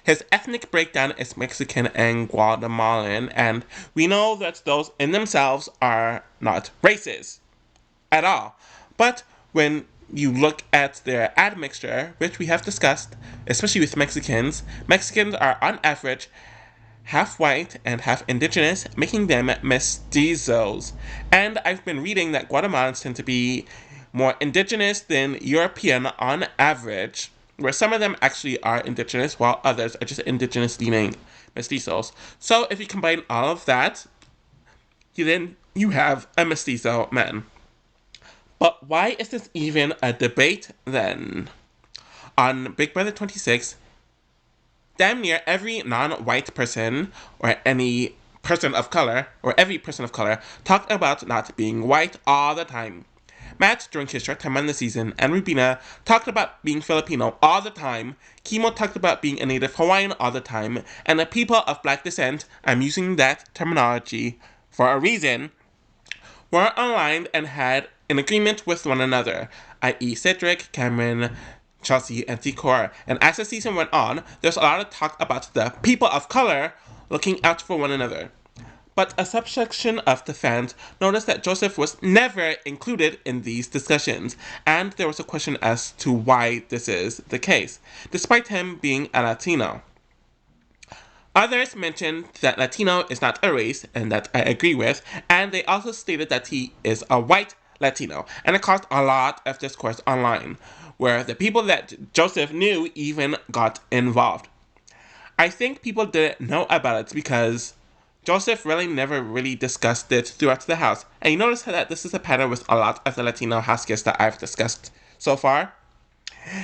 His ethnic breakdown is Mexican and Guatemalan, and we know that those in themselves are not racist at all. But when you look at their admixture, which we have discussed, especially with Mexicans, Mexicans are on average half white and half indigenous, making them mestizos. And I've been reading that Guatemalans tend to be more indigenous than European on average, where some of them actually are indigenous while others are just indigenous leaning mestizos. So if you combine all of that, then you have a mestizo man. But why is this even a debate then? On Big Brother 26, damn near every non-white person or any person of color or every person of color talked about not being white all the time. Matt, during his short time on the season, and Rubina talked about being Filipino all the time. Kimo talked about being a native Hawaiian all the time, and the people of black descent, I'm using that terminology for a reason, were aligned and had an agreement with one another, i.e., Cedric, Cameron, Chelsea, and Thicor. And as the season went on, there's a lot of talk about the people of color looking out for one another. But a subsection of the fans noticed that Joseph was never included in these discussions, and there was a question as to why this is the case, despite him being a Latino. Others mentioned that Latino is not a race, and that I agree with, and they also stated that he is a white Latino, and it caused a lot of discourse online, where the people that Joseph knew even got involved. I think people didn't know about it because Joseph really never really discussed it throughout the house, and you notice that this is a pattern with a lot of the Latino house guests that I've discussed so far.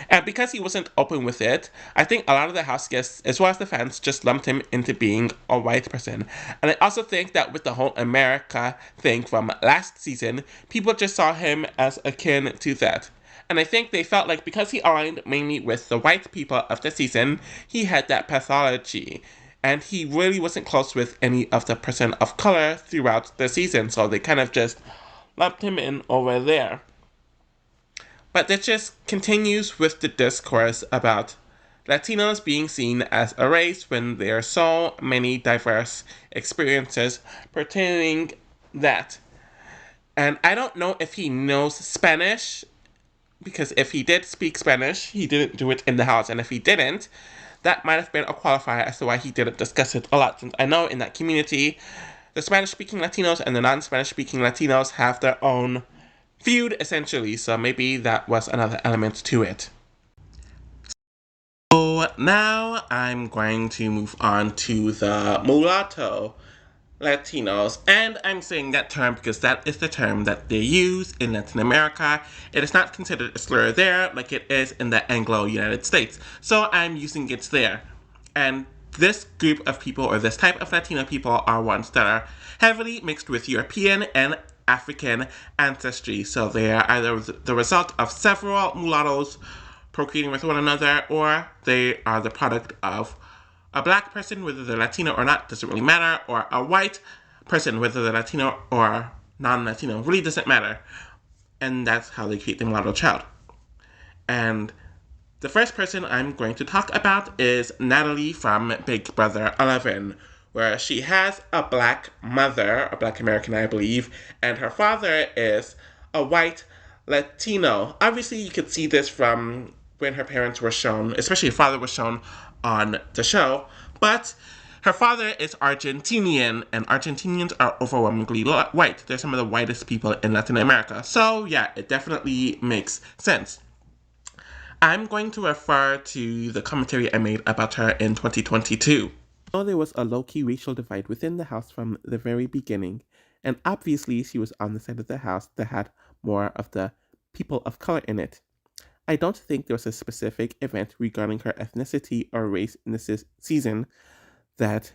And because he wasn't open with it, I think a lot of the house guests, as well as the fans, just lumped him into being a white person. And I also think that with the whole America thing from last season, people just saw him as akin to that. And I think they felt like because he aligned mainly with the white people of the season, he had that pathology. And he really wasn't close with any of the person of color throughout the season, so they kind of just lumped him in over there. But that just continues with the discourse about Latinos being seen as a race when there are so many diverse experiences pertaining that. And I don't know if he knows Spanish, because if he did speak Spanish, he didn't do it in the house. And if he didn't, that might have been a qualifier as to why he didn't discuss it a lot, since I know in that community, the Spanish speaking Latinos and the non Spanish speaking Latinos have their own feud, essentially, so maybe that was another element to it. So now I'm going to move on to the mulatto Latinos, and I'm saying that term because that is the term that they use in Latin America. It is not considered a slur there like it is in the Anglo United States, so I'm using it there. And this group of people, or this type of Latino people, are ones that are heavily mixed with European and African ancestry. So they are either the result of several mulattoes procreating with one another, or they are the product of a black person, whether they're Latino or not, doesn't really matter, or a white person, whether they're Latino or non-Latino, really doesn't matter. And that's how they create the mulatto child. And the first person I'm going to talk about is Natalie from Big Brother 11, where she has a black mother, a black American, I believe, and her father is a white Latino. Obviously, you could see this from when her parents were shown, especially her father was shown on the show, but her father is Argentinian, and Argentinians are overwhelmingly white. They're some of the whitest people in Latin America. So, yeah, it definitely makes sense. I'm going to refer to the commentary I made about her in 2022. Know there was a low key racial divide within the house from the very beginning, and obviously she was on the side of the house that had more of the people of color in it. I don't think there was a specific event regarding her ethnicity or race in this season that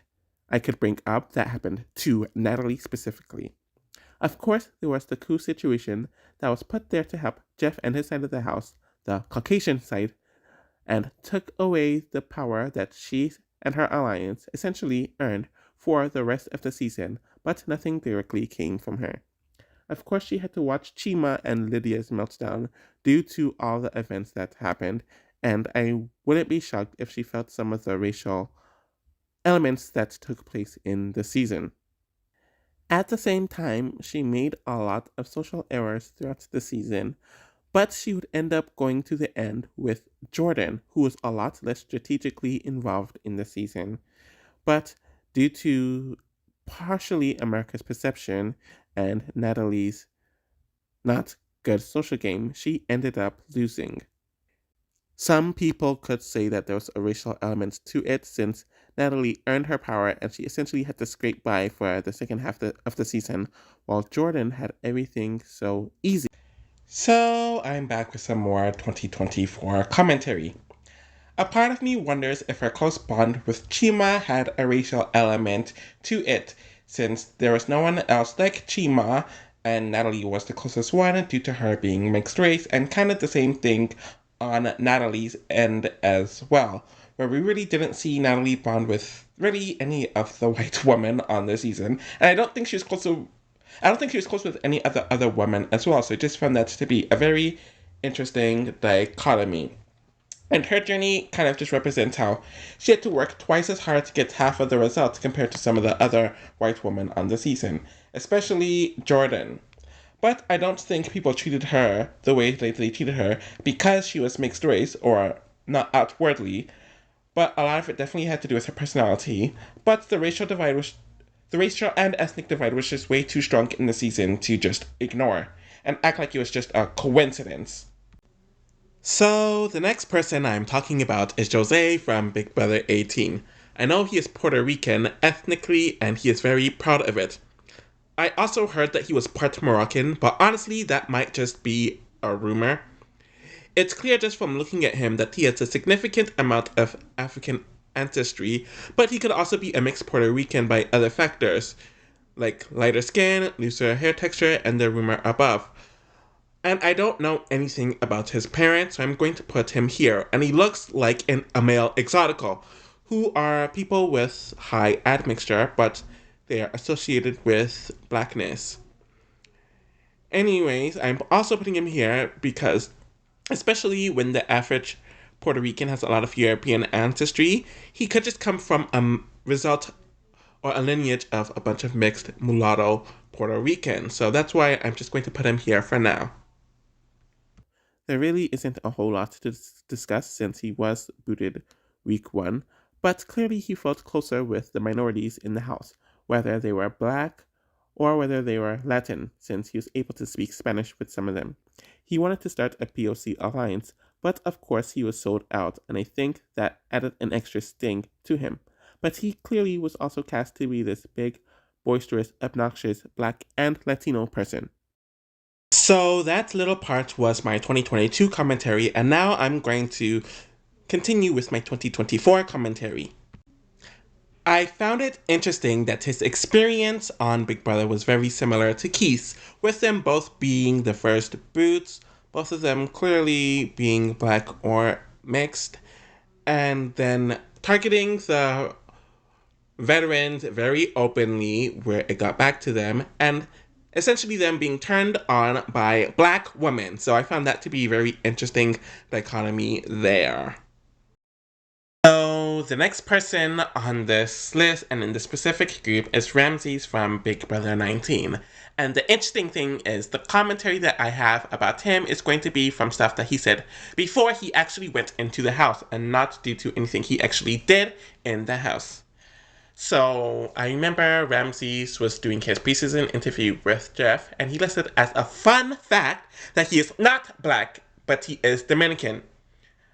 I could bring up that happened to Natalie specifically. Of course, there was the coup situation that was put there to help Jeff and his side of the house, the Caucasian side, and took away the power that she and her alliance essentially earned for the rest of the season, but nothing directly came from her. Of course, she had to watch Chima and Lydia's meltdown due to all the events that happened, and I wouldn't be shocked if she felt some of the racial elements that took place in the season. At the same time, she made a lot of social errors throughout the season, but she would end up going to the end with Jordan, who was a lot less strategically involved in the season. But due to partially America's perception and Natalie's not good social game, she ended up losing. Some people could say that there was a racial element to it since Natalie earned her power and she essentially had to scrape by for the second half of the season, while Jordan had everything so easy. So, I'm back with some more 2024 commentary. A part of me wonders if her close bond with Chima had a racial element to it, since there was no one else like Chima, and Natalie was the closest one due to her being mixed race, and kind of the same thing on Natalie's end as well, where we really didn't see Natalie bond with really any of the white women on the season, and I don't think she was close with any of the other women as well, so I just found that to be a very interesting dichotomy. And her journey kind of just represents how she had to work twice as hard to get half of the results compared to some of the other white women on the season, especially Jordan. But I don't think people treated her the way they treated her because she was mixed race, or not outwardly, but a lot of it definitely had to do with her personality. But the racial and ethnic divide was just way too strong in the season to just ignore and act like it was just a coincidence. So, the next person I'm talking about is Jose from Big Brother 18. I know he is Puerto Rican ethnically and he is very proud of it. I also heard that he was part Moroccan, but honestly, that might just be a rumor. It's clear just from looking at him that he has a significant amount of African ancestry, but he could also be a mixed Puerto Rican by other factors, like lighter skin, looser hair texture, and the rumor above. And I don't know anything about his parents, so I'm going to put him here. And he looks like a male exotical, who are people with high admixture, but they are associated with blackness. Anyways, I'm also putting him here because, especially when the average Puerto Rican has a lot of European ancestry, he could just come from a result or a lineage of a bunch of mixed mulatto Puerto Ricans. So that's why I'm just going to put him here for now. There really isn't a whole lot to discuss since he was booted week one, but clearly he felt closer with the minorities in the house, whether they were black or whether they were Latin, since he was able to speak Spanish with some of them. He wanted to start a POC alliance, but of course he was sold out, and I think that added an extra sting to him. But he clearly was also cast to be this big, boisterous, obnoxious black and Latino person. So that little part was my 2022 commentary, and now I'm going to continue with my 2024 commentary. I found it interesting that his experience on Big Brother was very similar to Keith's, with them both being the first boots, both of them clearly being black or mixed, and then targeting the veterans very openly where it got back to them, and essentially them being turned on by black women. So I found that to be a very interesting dichotomy there. So the next person on this list and in the specific group is Ramses from Big Brother 19. And the interesting thing is the commentary that I have about him is going to be from stuff that he said before he actually went into the house and not due to anything he actually did in the house. So I remember Ramses was doing his preseason interview with Jeff, and he listed as a fun fact that he is not black, but he is Dominican.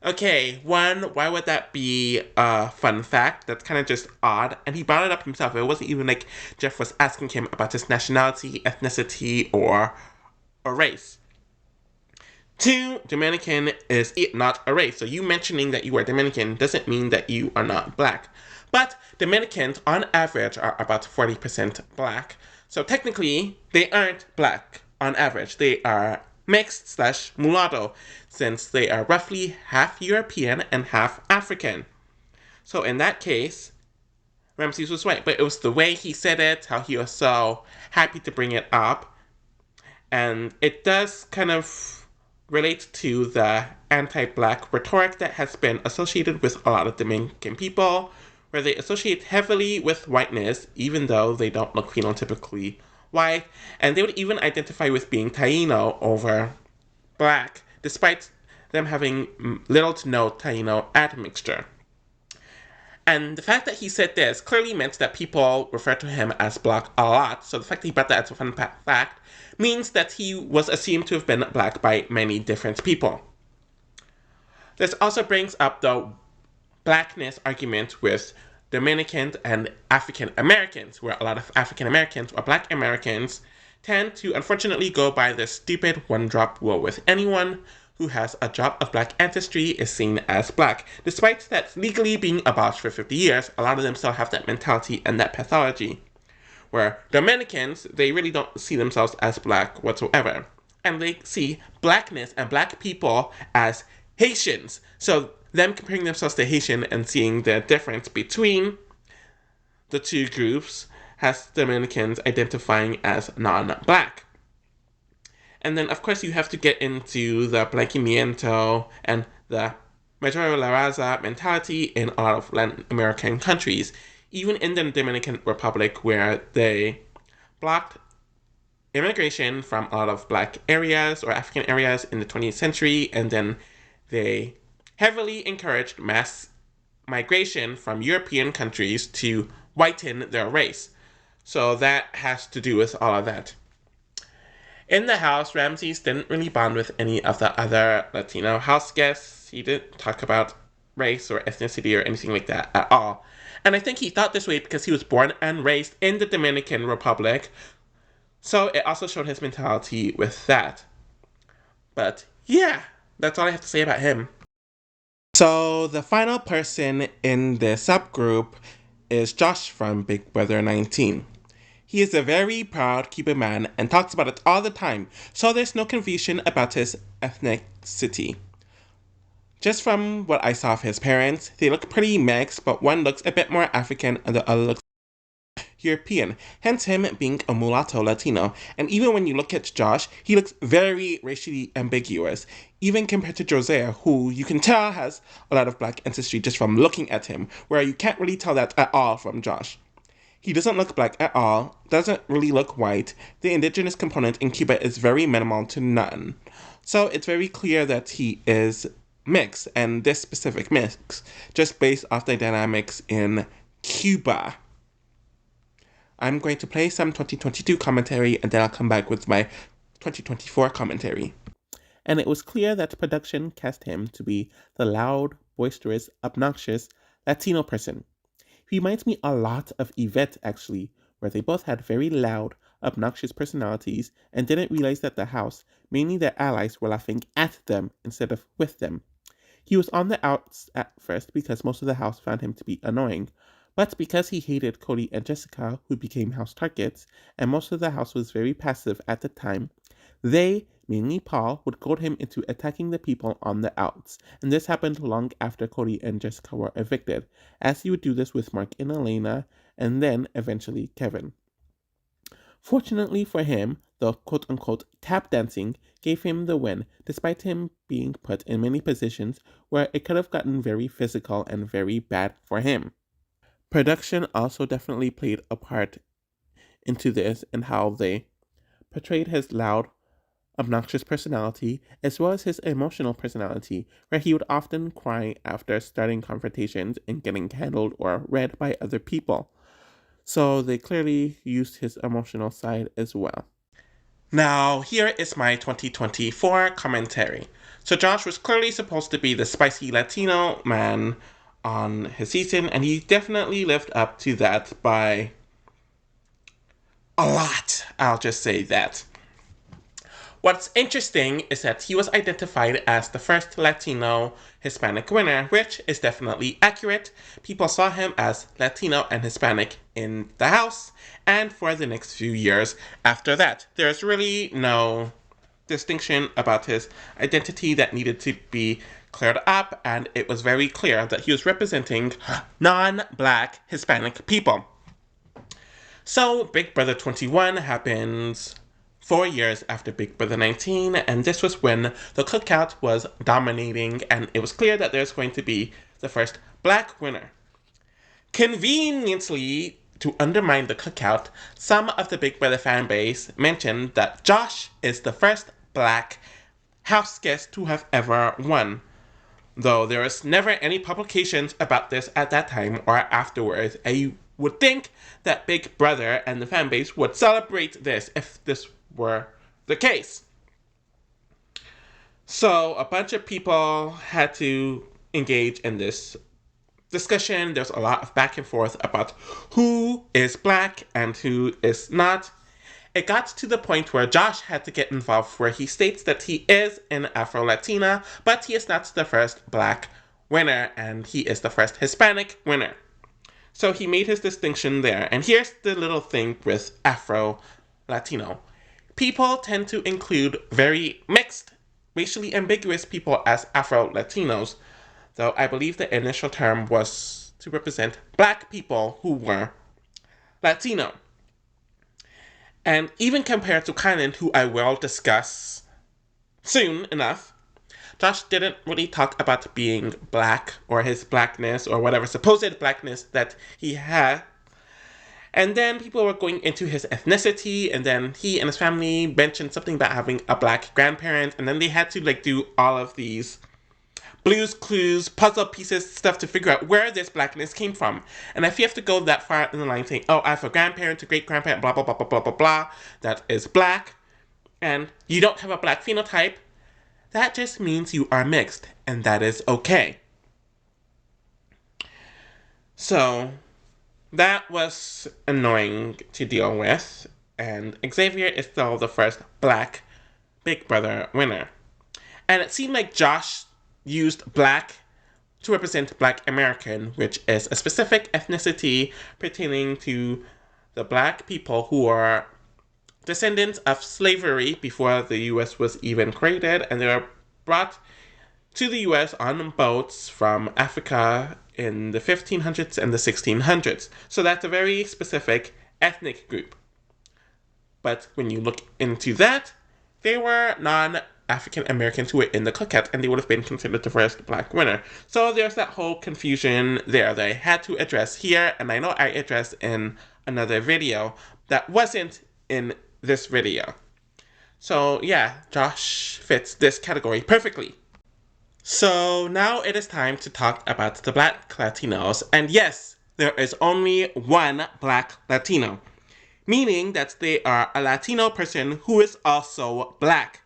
Okay, one, why would that be a fun fact? That's kind of just odd. And he brought it up himself. It wasn't even like Jeff was asking him about his nationality, ethnicity, or race. Two, Dominican is not a race. So you mentioning that you are Dominican doesn't mean that you are not black. But Dominicans, on average, are about 40% black. So technically, they aren't black on average. They are mixed slash mulatto, since they are roughly half European and half African. So in that case, Ramses was right. But it was the way he said it, how he was so happy to bring it up. And it does kind of relate to the anti-black rhetoric that has been associated with a lot of Dominican people, where they associate heavily with whiteness, even though they don't look phenotypically white, and they would even identify with being Taino over black, despite them having little to no Taino admixture. And the fact that he said this clearly meant that people refer to him as black a lot, so the fact that he brought that as a fun fact means that he was assumed to have been black by many different people. This also brings up the blackness argument with Dominicans and African Americans, where a lot of African Americans or black Americans tend to unfortunately go by the stupid one-drop rule with anyone who has a drop of black ancestry is seen as black. Despite that legally being abolished for 50 years, a lot of them still have that mentality and that pathology. Where Dominicans, they really don't see themselves as black whatsoever. And they see blackness and black people as Haitians. So them comparing themselves to Haitian and seeing the difference between the two groups has Dominicans identifying as non-black. And then, of course, you have to get into the blanquimiento and the mayoría la raza mentality in a lot of Latin American countries, even in the Dominican Republic, where they blocked immigration from a lot of black areas or African areas in the 20th century, and then they heavily encouraged mass migration from European countries to whiten their race. So that has to do with all of that. In the house, Ramses didn't really bond with any of the other Latino house guests. He didn't talk about race or ethnicity or anything like that at all. And I think he thought this way because he was born and raised in the Dominican Republic. So it also showed his mentality with that. But yeah, that's all I have to say about him. So the final person in the subgroup is Josh from Big Brother 19. He is a very proud Cuban man and talks about it all the time, so there's no confusion about his ethnicity. Just from what I saw of his parents, they look pretty mixed, but one looks a bit more African and the other looks European, hence him being a mulatto Latino. And even when you look at Josh, he looks very racially ambiguous, even compared to Josiah, who you can tell has a lot of black ancestry just from looking at him, where you can't really tell that at all from Josh. He doesn't look black at all, doesn't really look white. The indigenous component in Cuba is very minimal to none. So it's very clear that he is mix, and this specific mix, just based off the dynamics in Cuba. I'm going to play some 2022 commentary and then I'll come back with my 2024 commentary. And it was clear that production cast him to be the loud, boisterous, obnoxious Latino person. He reminds me a lot of Yvette, actually, where they both had very loud, obnoxious personalities and didn't realize that the house, mainly their allies, were laughing at them instead of with them. He was on the outs at first because most of the house found him to be annoying, but because he hated Cody and Jessica, who became house targets, and most of the house was very passive at the time, they, mainly Paul, would goad him into attacking the people on the outs, and this happened long after Cody and Jessica were evicted, as he would do this with Mark and Elena, and then eventually Kevin. Fortunately for him, the quote-unquote tap dancing gave him the win, despite him being put in many positions where it could have gotten very physical and very bad for him. Production also definitely played a part into this and how they portrayed his loud, obnoxious personality as well as his emotional personality, where he would often cry after starting confrontations and getting handled or read by other people. So they clearly used his emotional side as well. Now, here is my 2024 commentary. So, Josh was clearly supposed to be the spicy Latino man on his season, and he definitely lived up to that by a lot. I'll just say that. What's interesting is that he was identified as the first Latino Hispanic winner, which is definitely accurate. People saw him as Latino and Hispanic in the House, and for the next few years after that. There's really no distinction about his identity that needed to be cleared up, and it was very clear that he was representing non-black Hispanic people. So, Big Brother 21 happens 4 years after Big Brother 19, and this was when the cookout was dominating, and it was clear that there's going to be the first black winner. Conveniently, to undermine the cookout, some of the Big Brother fan base mentioned that Josh is the first black house guest to have ever won. Though there was never any publications about this at that time or afterwards, and you would think that Big Brother and the fan base would celebrate this if this were the case. So a bunch of people had to engage in this discussion. There's a lot of back and forth about who is black and who is not. It got to the point where Josh had to get involved, where he states that he is an Afro-Latina, but he is not the first black winner, and he is the first Hispanic winner. So he made his distinction there. And here's the little thing with Afro-Latino. People tend to include very mixed, racially ambiguous people as Afro-Latinos, though I believe the initial term was to represent black people who were Latino. And even compared to Kynan, who I will discuss soon enough, Josh didn't really talk about being black or his blackness or whatever supposed blackness that he had. And then people were going into his ethnicity, and then he and his family mentioned something about having a black grandparent, and then they had to do all of these Blue's Clues, puzzle pieces, stuff to figure out where this blackness came from. And if you have to go that far in the line saying, oh, I have a grandparent, a great grandparent, blah, blah, blah, blah, blah, blah, blah, that is black, and you don't have a black phenotype, that just means you are mixed, and that is okay. So, that was annoying to deal with, and Xavier is still the first black Big Brother winner. And it seemed like Josh used black to represent Black American, which is a specific ethnicity pertaining to the black people who are descendants of slavery before the US was even created, and they were brought to the US on boats from Africa in the 1500s and the 1600s. So that's a very specific ethnic group. But when you look into that, they were non-African Americans who were in the cookout, and they would have been considered the first black winner. So there's that whole confusion there that I had to address here, and I know I addressed in another video that wasn't in this video. So yeah, Josh fits this category perfectly. So now it is time to talk about the Black Latinos. And yes, there is only one Black Latino, meaning that they are a Latino person who is also Black.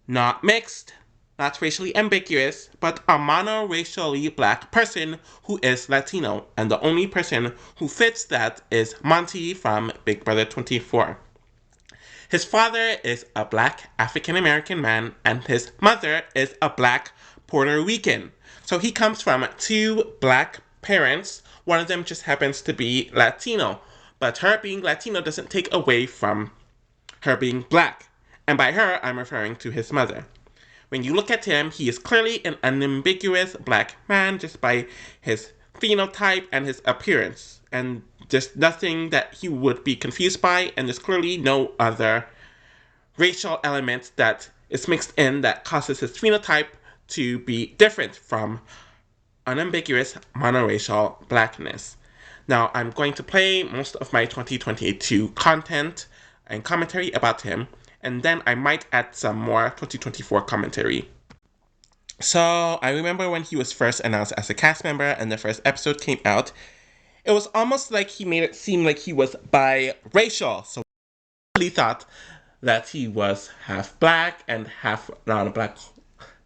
Not mixed, not racially ambiguous, but a monoracially Black person who is Latino. And the only person who fits that is Monty from Big Brother 24. His father is a Black African American man, and his mother is a Black Puerto Rican. So he comes from two Black parents. One of them just happens to be Latino. But her being Latino doesn't take away from her being Black. And by her, I'm referring to his mother. When you look at him, he is clearly an unambiguous Black man just by his phenotype and his appearance. And there's nothing that he would be confused by, and there's clearly no other racial element that is mixed in that causes his phenotype to be different from unambiguous monoracial blackness. Now, I'm going to play most of my 2022 content and commentary about him, and then I might add some more 2024 commentary. So, I remember when he was first announced as a cast member and the first episode came out, it was almost like he made it seem like he was biracial. So, I really thought that he was half black and half non-black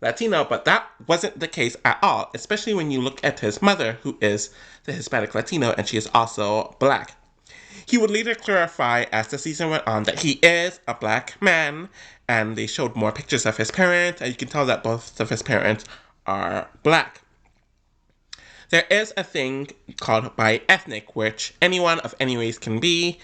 Latino, but that wasn't the case at all, especially when you look at his mother, who is the Hispanic Latino, and she is also black. He would later clarify as the season went on that he is a black man, and they showed more pictures of his parents, and you can tell that both of his parents are black. There is a thing called bi-ethnic, which anyone of any race can be.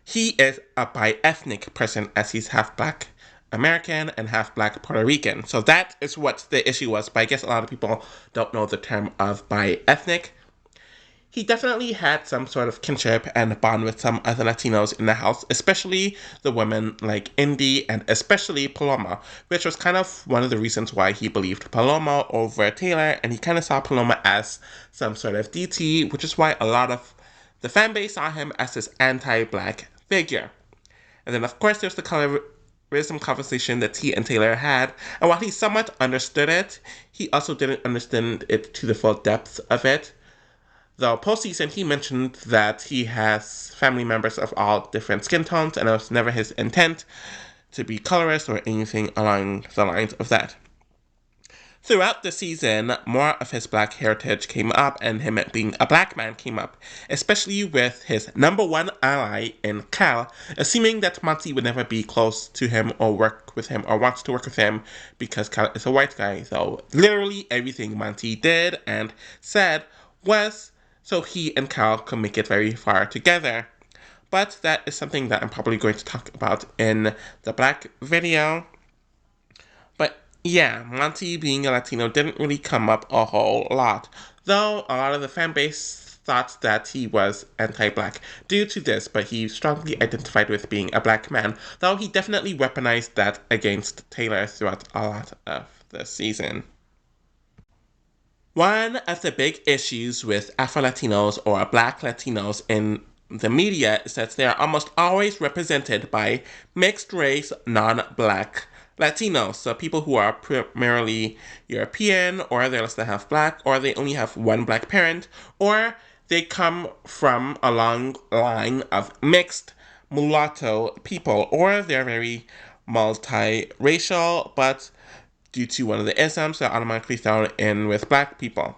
He is a bi-ethnic person as he's half black American and half black Puerto Rican. So that is what the issue was, but I guess a lot of people don't know the term of bi-ethnic. He definitely had some sort of kinship and bond with some other Latinos in the house, especially the women like Indy and especially Paloma, which was kind of one of the reasons why he believed Paloma over Taylor, and he kind of saw Paloma as some sort of DT, which is why a lot of the fan base saw him as this anti-black figure. And then, of course, there's the colorism conversation that he and Taylor had, and while he somewhat understood it, he also didn't understand it to the full depth of it. Though postseason, he mentioned that he has family members of all different skin tones, and it was never his intent to be colorist or anything along the lines of that. Throughout the season, more of his black heritage came up, and him being a black man came up, especially with his number one ally in Cal, assuming that Monty would never be close to him or work with him or wants to work with him because Cal is a white guy. So literally everything Monty did and said was so he and Cal could make it very far together. But that is something that I'm probably going to talk about in the black video. But yeah, Monty being a Latino didn't really come up a whole lot, though a lot of the fan base thought that he was anti-black due to this, but he strongly identified with being a black man, though he definitely weaponized that against Taylor throughout a lot of the season. One of the big issues with Afro-Latinos or Black Latinos in the media is that they are almost always represented by mixed-race, non-Black Latinos. So people who are primarily European, or they're less than half Black, or they only have one Black parent, or they come from a long line of mixed mulatto people, or they're very multiracial, but due to one of the isms, they're automatically thrown in with black people.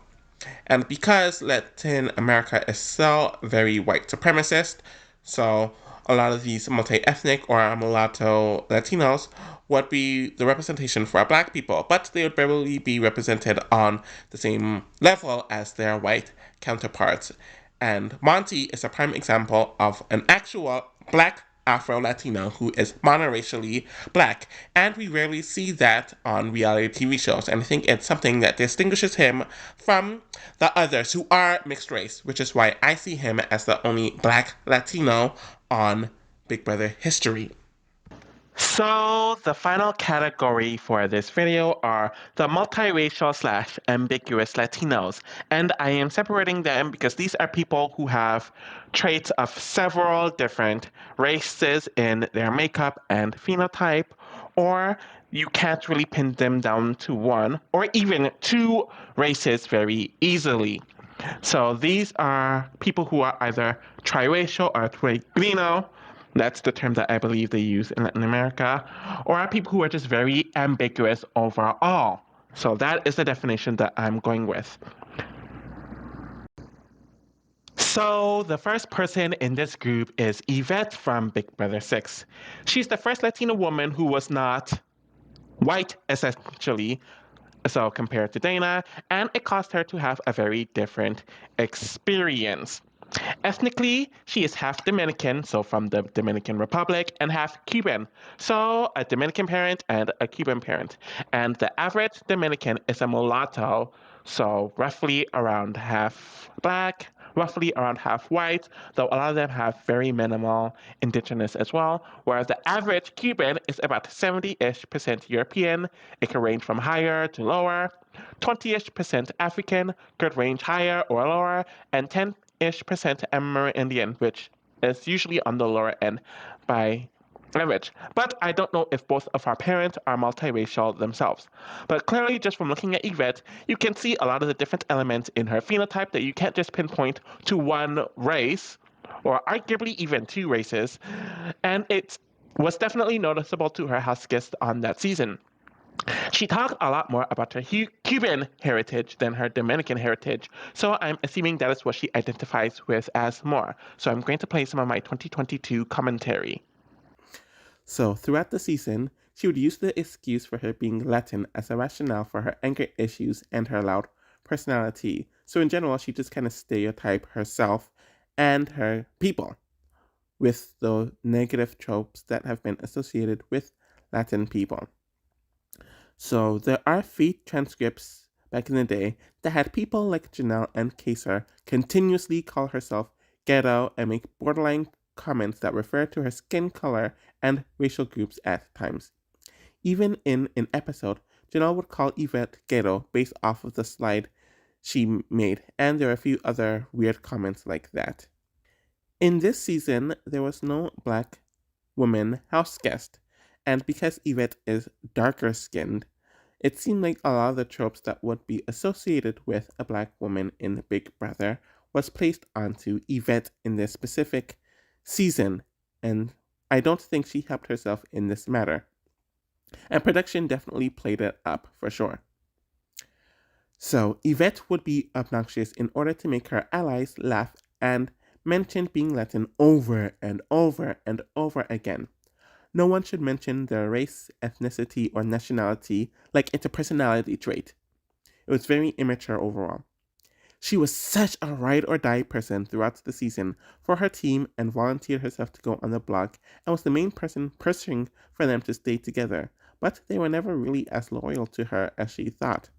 And because Latin America is so very white supremacist, so a lot of these multi-ethnic or mulatto Latinos would be the representation for black people, but they would barely be represented on the same level as their white counterparts. And Monty is a prime example of an actual black Afro-Latino who is monoracially black, and we rarely see that on reality TV shows, and I think it's something that distinguishes him from the others who are mixed race, which is why I see him as the only black Latino on Big Brother history. So, the final category for this video are the multiracial slash ambiguous Latinos. And I am separating them because these are people who have traits of several different races in their makeup and phenotype, or you can't really pin them down to one or even two races very easily. So these are people who are either triracial or triguino. That's the term that I believe they use in Latin America, or are people who are just very ambiguous overall. So that is the definition that I'm going with. So the first person in this group is Yvette from Big Brother 6. She's the first Latina woman who was not white, essentially, so compared to Dana, and it caused her to have a very different experience. Ethnically, she is half Dominican, so from the Dominican Republic, and half Cuban, so a Dominican parent and a Cuban parent. And the average Dominican is a mulatto, so roughly around half black, roughly around half white, though a lot of them have very minimal indigenous as well, whereas the average Cuban is about 70-ish% European. It can range from higher to lower. 20-ish% African could range higher or lower, and 10-ish% Amerindian, which is usually on the lower end by average. But I don't know if both of our parents are multiracial themselves. But clearly, just from looking at Yvette, you can see a lot of the different elements in her phenotype that you can't just pinpoint to one race, or arguably even two races. And it was definitely noticeable to her house guests on that season. She talked a lot more about her Cuban heritage than her Dominican heritage, so I'm assuming that is what she identifies with as more. So I'm going to play some of my 2022 commentary. So, throughout the season, she would use the excuse for her being Latin as a rationale for her anger issues and her loud personality. So, in general, she just kind of stereotype herself and her people with the negative tropes that have been associated with Latin people. So there are feed transcripts back in the day that had people like Janelle and Kaser continuously call herself ghetto and make borderline comments that refer to her skin color and racial groups at times. Even in an episode, Janelle would call Yvette ghetto based off of the slide she made, and there are a few other weird comments like that. In this season, there was no black woman house guest, and because Yvette is darker skinned, it seemed like a lot of the tropes that would be associated with a black woman in Big Brother was placed onto Yvette in this specific season, and I don't think she helped herself in this matter. And production definitely played it up for sure. So, Yvette would be obnoxious in order to make her allies laugh and mentioned being Latin over and over and over again. No one should mention their race, ethnicity, or nationality like it's a personality trait. It was very immature overall. She was such a ride or die person throughout the season for her team and volunteered herself to go on the block and was the main person pushing for them to stay together, but they were never really as loyal to her as she thought.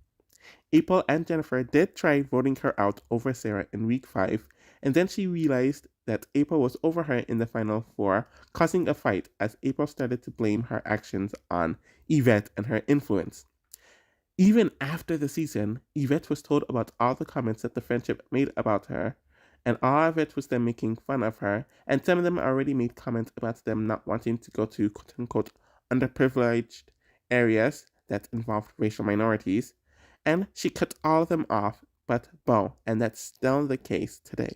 April and Jennifer did try voting her out over Sarah in week 5, and then she realized that April was over her in the final 4, causing a fight as April started to blame her actions on Yvette and her influence. Even after the season, Yvette was told about all the comments that the friendship made about her, and all of it was them making fun of her, and some of them already made comments about them not wanting to go to quote unquote underprivileged areas that involved racial minorities, and she cut all of them off but Bo, and that's still the case today.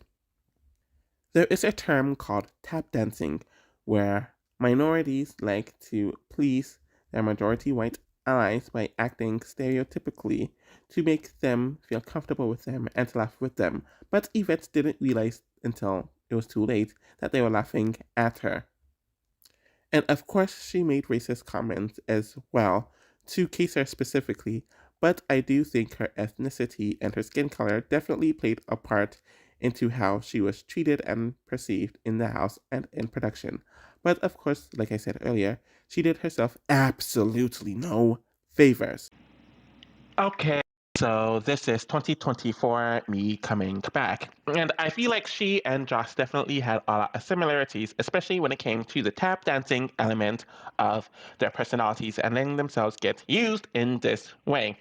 There is a term called tap dancing, where minorities like to please their majority white allies by acting stereotypically to make them feel comfortable with them and to laugh with them. But Yvette didn't realize until it was too late that they were laughing at her. And of course, she made racist comments as well, to Kaser specifically, but I do think her ethnicity and her skin color definitely played a part into how she was treated and perceived in the house and in production. But of course, like I said earlier, she did herself absolutely no favors. Okay, so this is 2024 me coming back. And I feel like she and Josh definitely had a lot of similarities, especially when it came to the tap dancing element of their personalities and letting themselves get used in this way.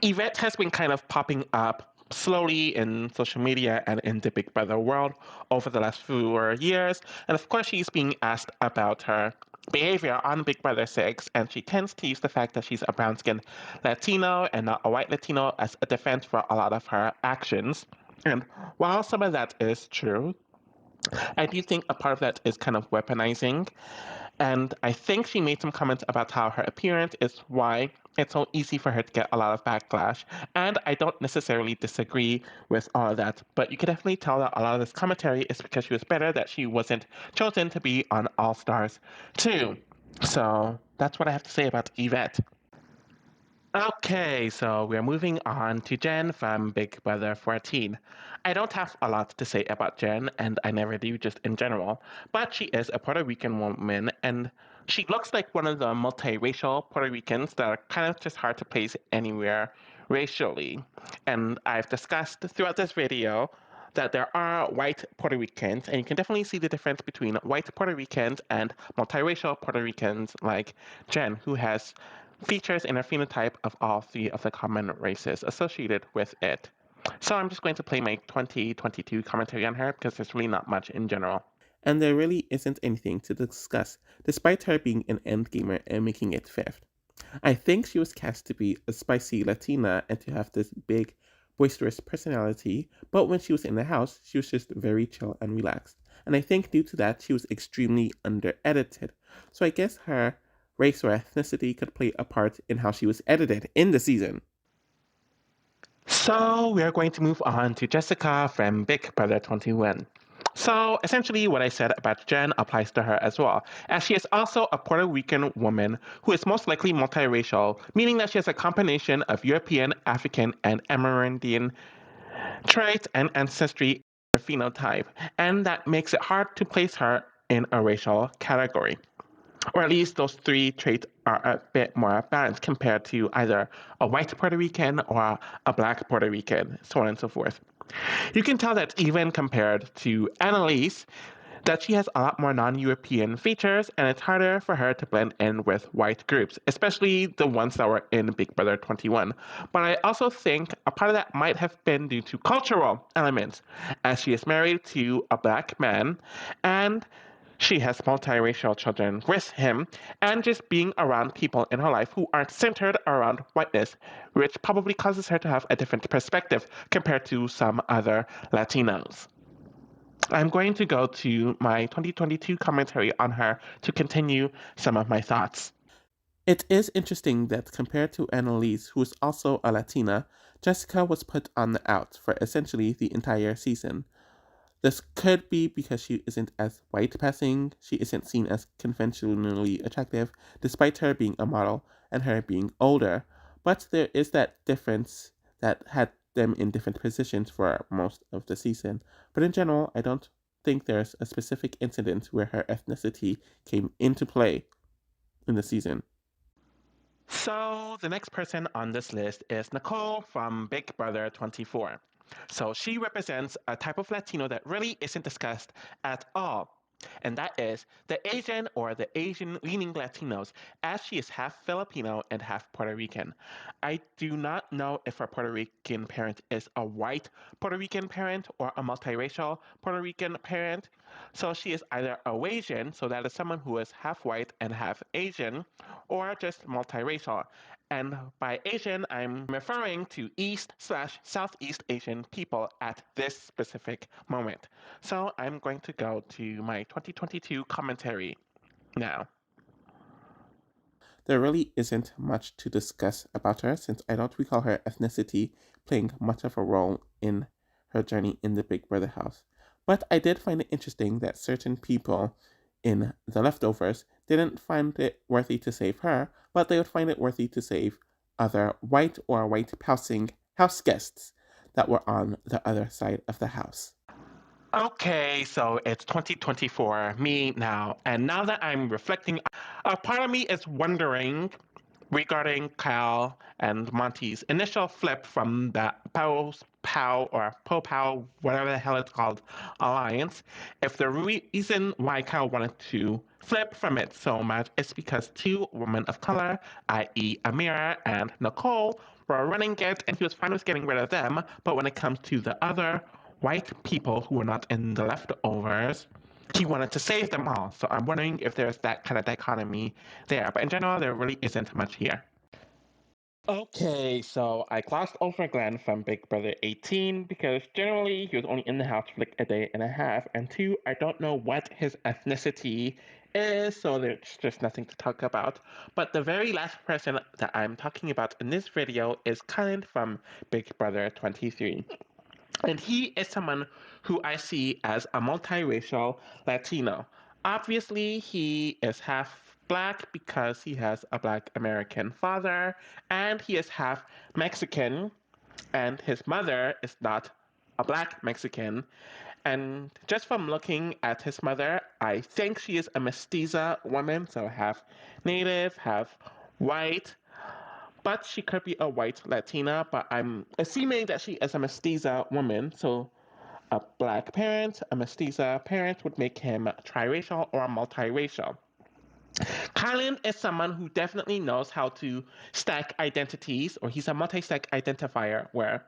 Yvette has been kind of popping up slowly in social media and in the Big Brother world over the last few years. And of course, she's being asked about her behavior on Big Brother 6, and she tends to use the fact that she's a brown skinned Latino and not a white Latino as a defense for a lot of her actions. And while some of that is true, I do think a part of that is kind of weaponizing. And I think she made some comments about how her appearance is why it's so easy for her to get a lot of backlash. And I don't necessarily disagree with all of that, but you can definitely tell that a lot of this commentary is because she was better that she wasn't chosen to be on All Stars 2. So that's what I have to say about Yvette. Okay, so we're moving on to Jen from Big Brother 14. I don't have a lot to say about Jen, and I never do just in general, but she is a Puerto Rican woman, and she looks like one of the multiracial Puerto Ricans that are kind of just hard to place anywhere racially. And I've discussed throughout this video that there are white Puerto Ricans, and you can definitely see the difference between white Puerto Ricans and multiracial Puerto Ricans like Jen, who has features in her phenotype of all three of the common races associated with it. So I'm just going to play my 2022 commentary on her because there's really not much in general. And there really isn't anything to discuss, despite her being an endgamer and making it fifth. I think she was cast to be a spicy Latina and to have this big, boisterous personality, but when she was in the house, she was just very chill and relaxed. And I think due to that, she was extremely under edited. So I guess her race or ethnicity could play a part in how she was edited in the season. So we are going to move on to Jessica from Big Brother 21. So essentially, what I said about Jen applies to her as well, as she is also a Puerto Rican woman who is most likely multiracial, meaning that she has a combination of European, African, and Amerindian traits and ancestry in her phenotype, and that makes it hard to place her in a racial category. Or at least those three traits are a bit more balanced compared to either a white Puerto Rican or a black Puerto Rican, so on and so forth. You can tell that even compared to Annalise, that she has a lot more non-European features, and it's harder for her to blend in with white groups, especially the ones that were in Big Brother 21. But I also think a part of that might have been due to cultural elements, as she is married to a black man, and she has multiracial children with him, and just being around people in her life who aren't centered around whiteness, which probably causes her to have a different perspective compared to some other Latinos. I'm going to go to my 2022 commentary on her to continue some of my thoughts. It is interesting that compared to Annalise, who is also a Latina, Jessica was put on the out for essentially the entire season. This could be because she isn't as white passing, she isn't seen as conventionally attractive, despite her being a model and her being older. But there is that difference that had them in different positions for most of the season. But in general, I don't think there's a specific incident where her ethnicity came into play in the season. So the next person on this list is Nicole from Big Brother 24. So she represents a type of Latino that really isn't discussed at all. And that is the Asian or the Asian leaning Latinos, as she is half Filipino and half Puerto Rican. I do not know if her Puerto Rican parent is a white Puerto Rican parent or a multiracial Puerto Rican parent. So she is either a Asian, so that is someone who is half white and half Asian, or just multiracial. And by Asian, I'm referring to East/Southeast Asian people at this specific moment. So I'm going to go to my 2022 commentary now. There really isn't much to discuss about her since I don't recall her ethnicity playing much of a role in her journey in the Big Brother house. But I did find it interesting that certain people in the leftovers didn't find it worthy to save her, but they would find it worthy to save other white or white passing house guests that were on the other side of the house. Okay, so it's 2024, me now. And now that I'm reflecting, a part of me is wondering regarding Kyle and Monty's initial flip from the Pow or Po Pow, whatever the hell it's called, alliance. If the reason why Kyle wanted to flip from it so much is because two women of color, i.e., Amira and Nicole, were running it and he was fine with getting rid of them. But when it comes to the other white people who were not in the leftovers, he wanted to save them all. So I'm wondering if there's that kind of dichotomy there. But in general, there really isn't much here. Okay, so I glossed over Glenn from Big Brother 18 because generally he was only in the house for like a day and a half, and two, I don't know what his ethnicity is, so there's just nothing to talk about. But the very last person that I'm talking about in this video is Colin from Big Brother 23. And he is someone who I see as a multiracial Latino. Obviously, he is half black because he has a black American father, and he is half Mexican, and his mother is not a black Mexican. And just from looking at his mother, I think she is a mestiza woman, so half native, half white, but she could be a white Latina, but I'm assuming that she is a mestiza woman, so a black parent, a mestiza parent would make him triracial or multiracial. Kylan is someone who definitely knows how to stack identities, or he's a multi-stack identifier where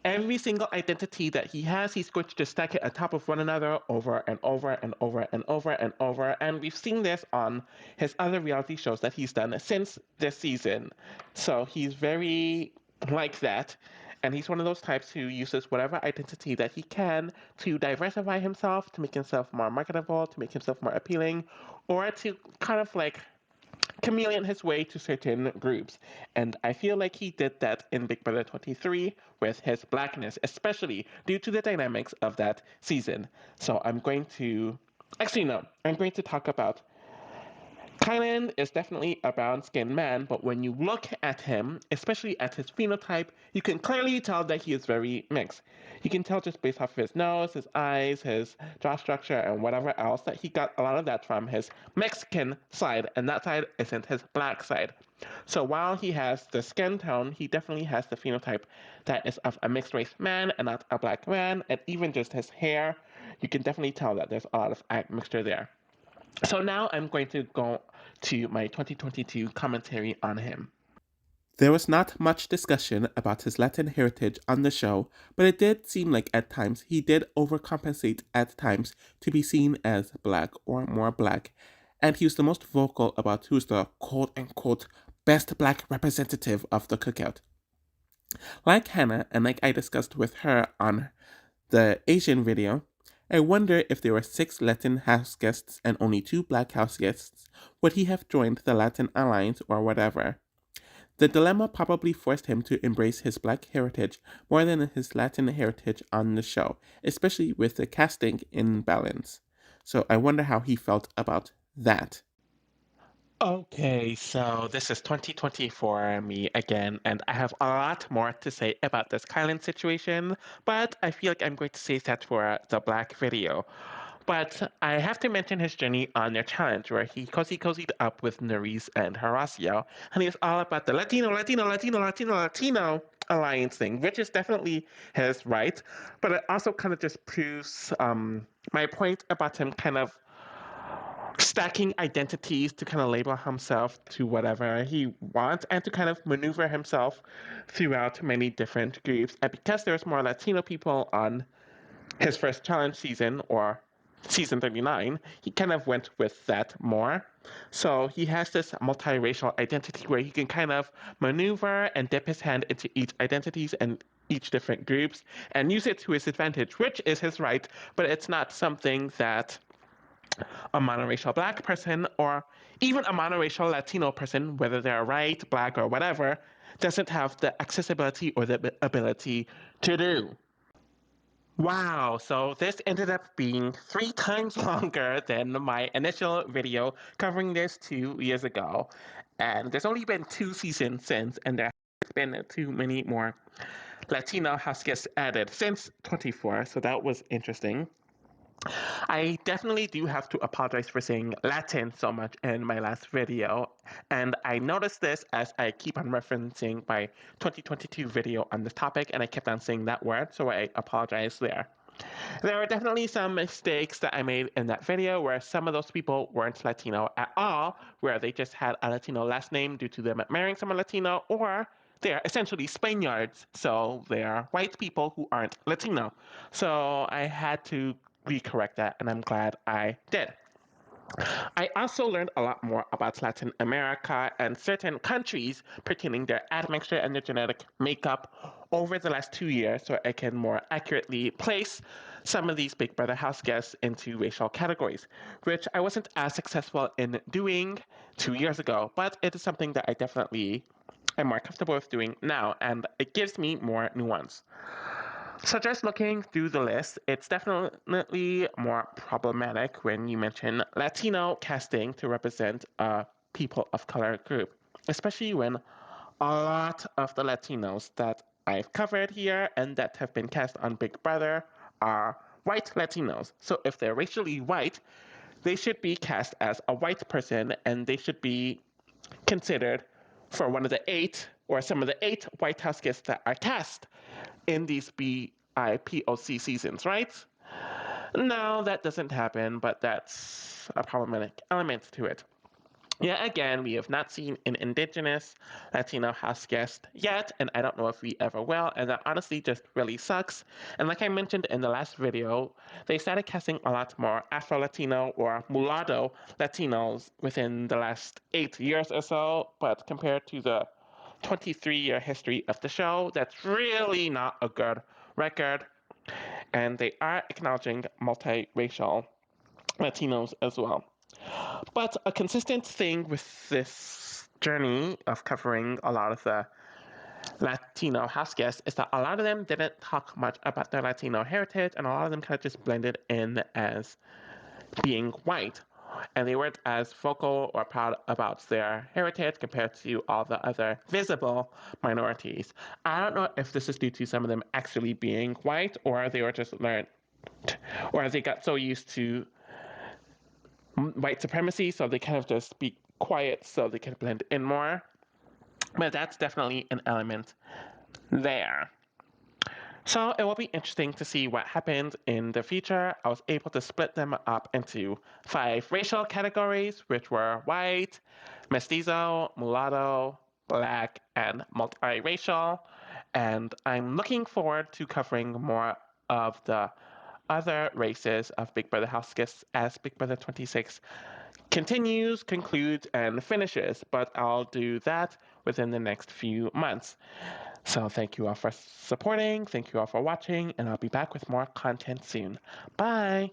every single identity that he has, he's going to just stack it on top of one another over and over and over and over and over. And we've seen this on his other reality shows that he's done since this season. So he's very like that. And he's one of those types who uses whatever identity that he can to diversify himself, to make himself more marketable, to make himself more appealing, or to kind of like chameleon his way to certain groups. And I feel like he did that in Big Brother 23 with his blackness, especially due to the dynamics of that season. So I'm going to. Actually, no. I'm going to talk about Kylan is definitely a brown skinned man, but when you look at him, especially at his phenotype, you can clearly tell that he is very mixed. You can tell just based off of his nose, his eyes, his jaw structure, and whatever else that he got a lot of that from his Mexican side, and that side isn't his black side. So while he has the skin tone, he definitely has the phenotype that is of a mixed race man and not a black man, and even just his hair, you can definitely tell that there's a lot of mixture there. So now I'm going to go to my 2022 commentary on him. There was not much discussion about his Latin heritage on the show, but it did seem like at times he did overcompensate at times to be seen as black or more black, and he was the most vocal about who's the quote unquote best black representative of the cookout. Like Hannah, and like I discussed with her on the Asian video, I wonder if there were 6 Latin house guests and only 2 black house guests, would he have joined the Latin Alliance or whatever? The dilemma probably forced him to embrace his black heritage more than his Latin heritage on the show, especially with the casting imbalance. So I wonder how he felt about that. Okay, so this is 2024 me again, and I have a lot more to say about this Kylan situation, but I feel like I'm going to save that for the Black video. But I have to mention his journey on their challenge, where he cozied up with Nerys and Horacio, and he was all about the Latino alliance thing, which is definitely his right, but it also kind of just proves my point about him kind of stacking identities to kind of label himself to whatever he wants and to kind of maneuver himself throughout many different groups. And because there's more Latino people on his first challenge season or season 39, he kind of went with that more. So he has this multiracial identity where he can kind of maneuver and dip his hand into each identities and each different groups and use it to his advantage, which is his right, but it's not something that a monoracial black person or even a monoracial Latino person, whether they're white, black, or whatever, doesn't have the accessibility or the ability to do. Wow, so this ended up being 3 times longer than my initial video covering this 2 years ago. And there's only been 2 seasons since, and there has been too many more Latino house guests added since 24, so that was interesting. I definitely do have to apologize for saying Latin so much in my last video, and I noticed this as I keep on referencing my 2022 video on this topic, and I kept on saying that word, so I apologize there. There are definitely some mistakes that I made in that video where some of those people weren't Latino at all, where they just had a Latino last name due to them marrying someone Latino, or they're essentially Spaniards, so they are white people who aren't Latino. So I had to recorrect that, and I'm glad I did. I also learned a lot more about Latin America and certain countries pertaining their admixture and their genetic makeup over the last 2 years, so I can more accurately place some of these Big Brother house guests into racial categories, which I wasn't as successful in doing 2 years ago, but it is something that I definitely am more comfortable with doing now, and it gives me more nuance. So just looking through the list, it's definitely more problematic when you mention Latino casting to represent a people of color group, especially when a lot of the Latinos that I've covered here and that have been cast on Big Brother are white Latinos. So if they're racially white, they should be cast as a white person and they should be considered for one of the eight or some of the eight White House guests that are cast in these BIPOC seasons, right? No, that doesn't happen, but that's a problematic element to it. Yeah, again, we have not seen an indigenous Latino house guest yet, and I don't know if we ever will, and that honestly just really sucks. And like I mentioned in the last video, they started casting a lot more Afro-Latino or Mulatto Latinos within the last 8 years or so, but compared to the 23-year history of the show, that's really not a good record, and they are acknowledging multiracial Latinos as well. But a consistent thing with this journey of covering a lot of the Latino house guests is that a lot of them didn't talk much about their Latino heritage, and a lot of them kind of just blended in as being white. And they weren't as vocal or proud about their heritage compared to all the other visible minorities. I don't know if this is due to some of them actually being white, or they were just learned, or they got so used to white supremacy, so they kind of just speak quiet so they can blend in more. But that's definitely an element there. So it will be interesting to see what happens in the future. I was able to split them up into 5 racial categories, which were white, mestizo, mulatto, black, and multiracial. And I'm looking forward to covering more of the other races of Big Brother house guests as Big Brother 26 continues, concludes, and finishes, but I'll do that within the next few months. So thank you all for supporting, thank you all for watching, and I'll be back with more content soon. Bye!